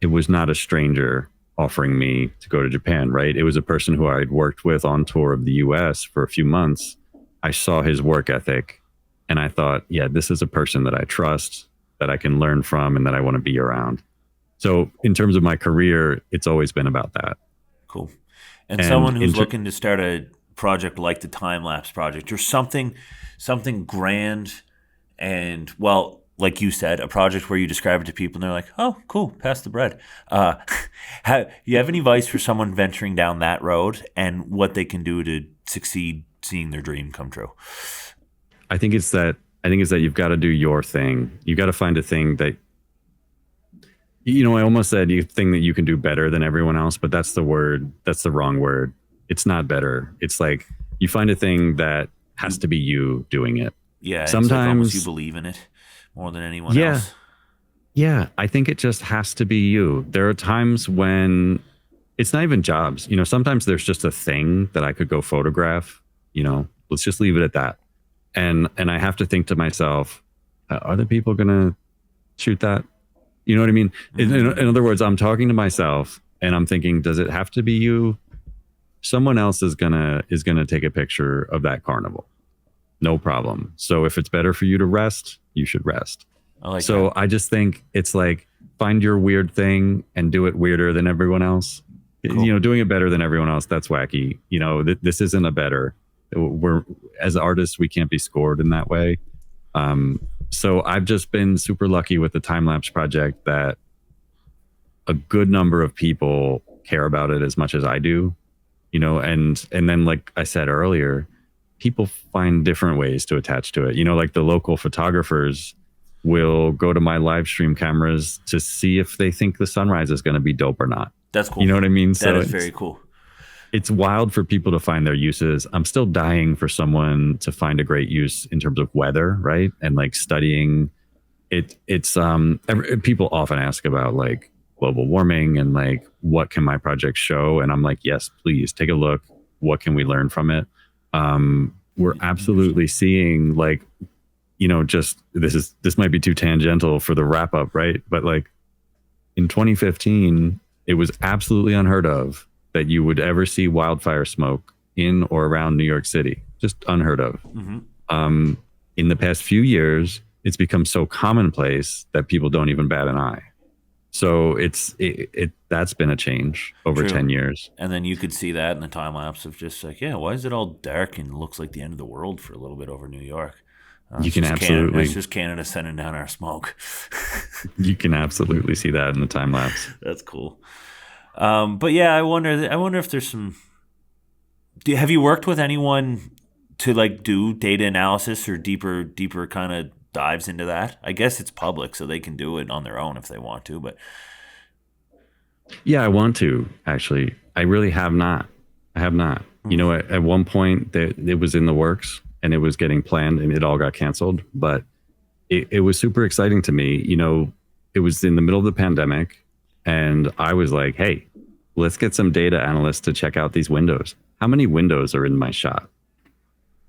it was not a stranger offering me to go to Japan, right? It was a person who I'd worked with on tour of the US for a few months. I saw his work ethic and I thought, yeah, this is a person that I trust, that I can learn from, and that I want to be around. So in terms of my career, it's always been about that. Cool. And someone who's looking to start a project like the time-lapse project, or something grand, and, well, like you said, a project where you describe it to people and they're like, oh, cool, pass the bread. You have any advice for someone venturing down that road and what they can do to succeed seeing their dream come true? I think it's that you've got to do your thing. You got to find a thing that, I almost said you thing that you can do better than everyone else, but that's the wrong word. It's not better. It's like you find a thing that has to be you doing it. Yeah. Sometimes it's like almost you believe in it more than anyone else. Yeah. I think it just has to be you. There are times when it's not even jobs. Sometimes there's just a thing that I could go photograph, let's just leave it at that. And I have to think to myself, are other people going to shoot that? You know what I mean? Mm-hmm. In other words, I'm talking to myself and I'm thinking, does it have to be you? Someone else is gonna take a picture of that carnival. No problem. So if it's better for you to rest, you should rest. I just think it's like, find your weird thing and do it weirder than everyone else. Cool. Doing it better than everyone else, that's wacky. This isn't a better. We're, as artists, we can't be scored in that way. So I've just been super lucky with the time-lapse project that a good number of people care about it as much as I do, and then, like I said earlier, people find different ways to attach to it. Like the local photographers will go to my live stream cameras to see if they think the sunrise is going to be dope or not. That's cool. You know what I mean? That is very cool. It's wild for people to find their uses. I'm still dying for someone to find a great use in terms of weather, right? And like studying it. People often ask about like global warming and like, what can my project show? And I'm like, yes, please take a look. What can we learn from it? We're absolutely seeing like, just this might be too tangential for the wrap up, right? But like in 2015, it was absolutely unheard of that you would ever see wildfire smoke in or around New York City. Just unheard of. Mm-hmm. In the past few years, it's become so commonplace that people don't even bat an eye. So that's been a change over 10 years. And then you could see that in the time lapse of just like, why is it all dark and looks like the end of the world for a little bit over New York? You can absolutely. It's just Canada sending down our smoke. You can absolutely see that in the time lapse. That's cool. But yeah, I wonder if there's some. Have you worked with anyone to like do data analysis or deeper kind of dives into that? I guess it's public, so they can do it on their own if they want to. But yeah, I want to actually. I really have not. I have not. Mm-hmm. At one point it was in the works and it was getting planned and it all got canceled. But it was super exciting to me. It was in the middle of the pandemic. And I was like, hey, let's get some data analysts to check out these windows. How many windows are in my shot?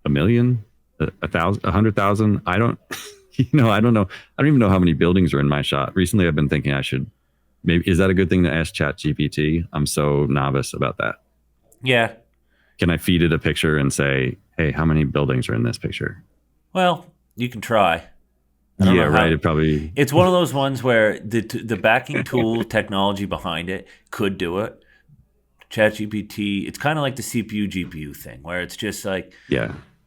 1 million? 1,000? 100,000? I don't know. I don't even know how many buildings are in my shot. Recently, I've been thinking is that a good thing to ask ChatGPT? I'm so novice about that. Yeah. Can I feed it a picture and say, hey, how many buildings are in this picture? Well, you can try. Yeah, right. It's one of those ones where the backing tool technology behind it could do it. ChatGPT, it's kind of like the CPU GPU thing, where it's just like,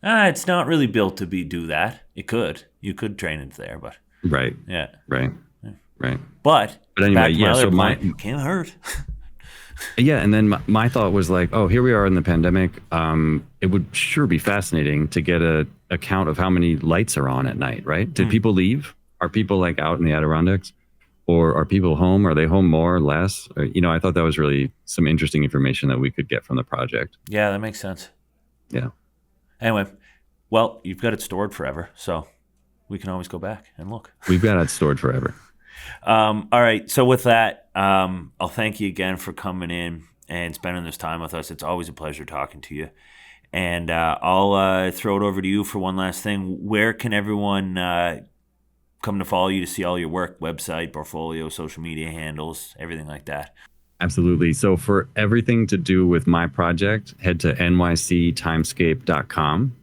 it's not really built to do that. You could train it there, but right, But anyway, so can't hurt. Yeah, and then my thought was like, oh, here we are in the pandemic. It would sure be fascinating to get a count of how many lights are on at night, right? Did people leave? Are people like out in the Adirondacks? Or are people home? Are they home more or less? Or, I thought that was really some interesting information that we could get from the project. Yeah, that makes sense. Yeah. Anyway, well, you've got it stored forever, so we can always go back and look. We've got it stored forever. All right. So with that, I'll thank you again for coming in and spending this time with us. It's always a pleasure talking to you. And I'll throw it over to you for one last thing. Where can everyone come to follow you to see all your work, website, portfolio, social media handles, everything like that? Absolutely. So for everything to do with my project, head to nyctimescape.com.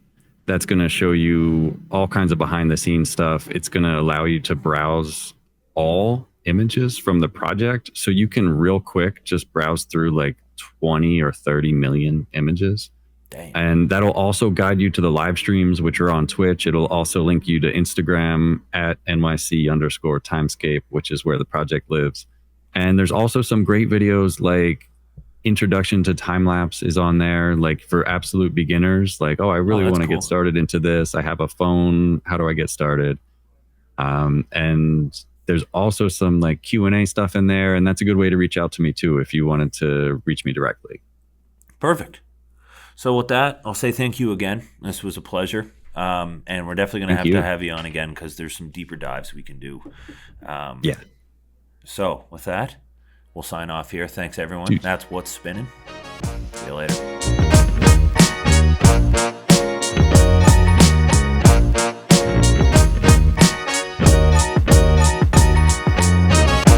That's going to show you all kinds of behind the scenes stuff. It's going to allow you to browse all images from the project. So you can real quick just browse through like 20 or 30 million images. Dang. And that'll also guide you to the live streams, which are on Twitch. It'll also link you to Instagram at NYC_timescape, which is where the project lives. And there's also some great videos like introduction to time-lapse is on there, like for absolute beginners, like, oh, I really want to get started into this. I have a phone. How do I get started? And there's also some like Q&A stuff in there. And that's a good way to reach out to me too, if you wanted to reach me directly. Perfect. So with that, I'll say thank you again. This was a pleasure. And we're definitely going to have you on again because there's some deeper dives we can do. Yeah. So with that, we'll sign off here. Thanks, everyone. That's What's Spinning. See you later.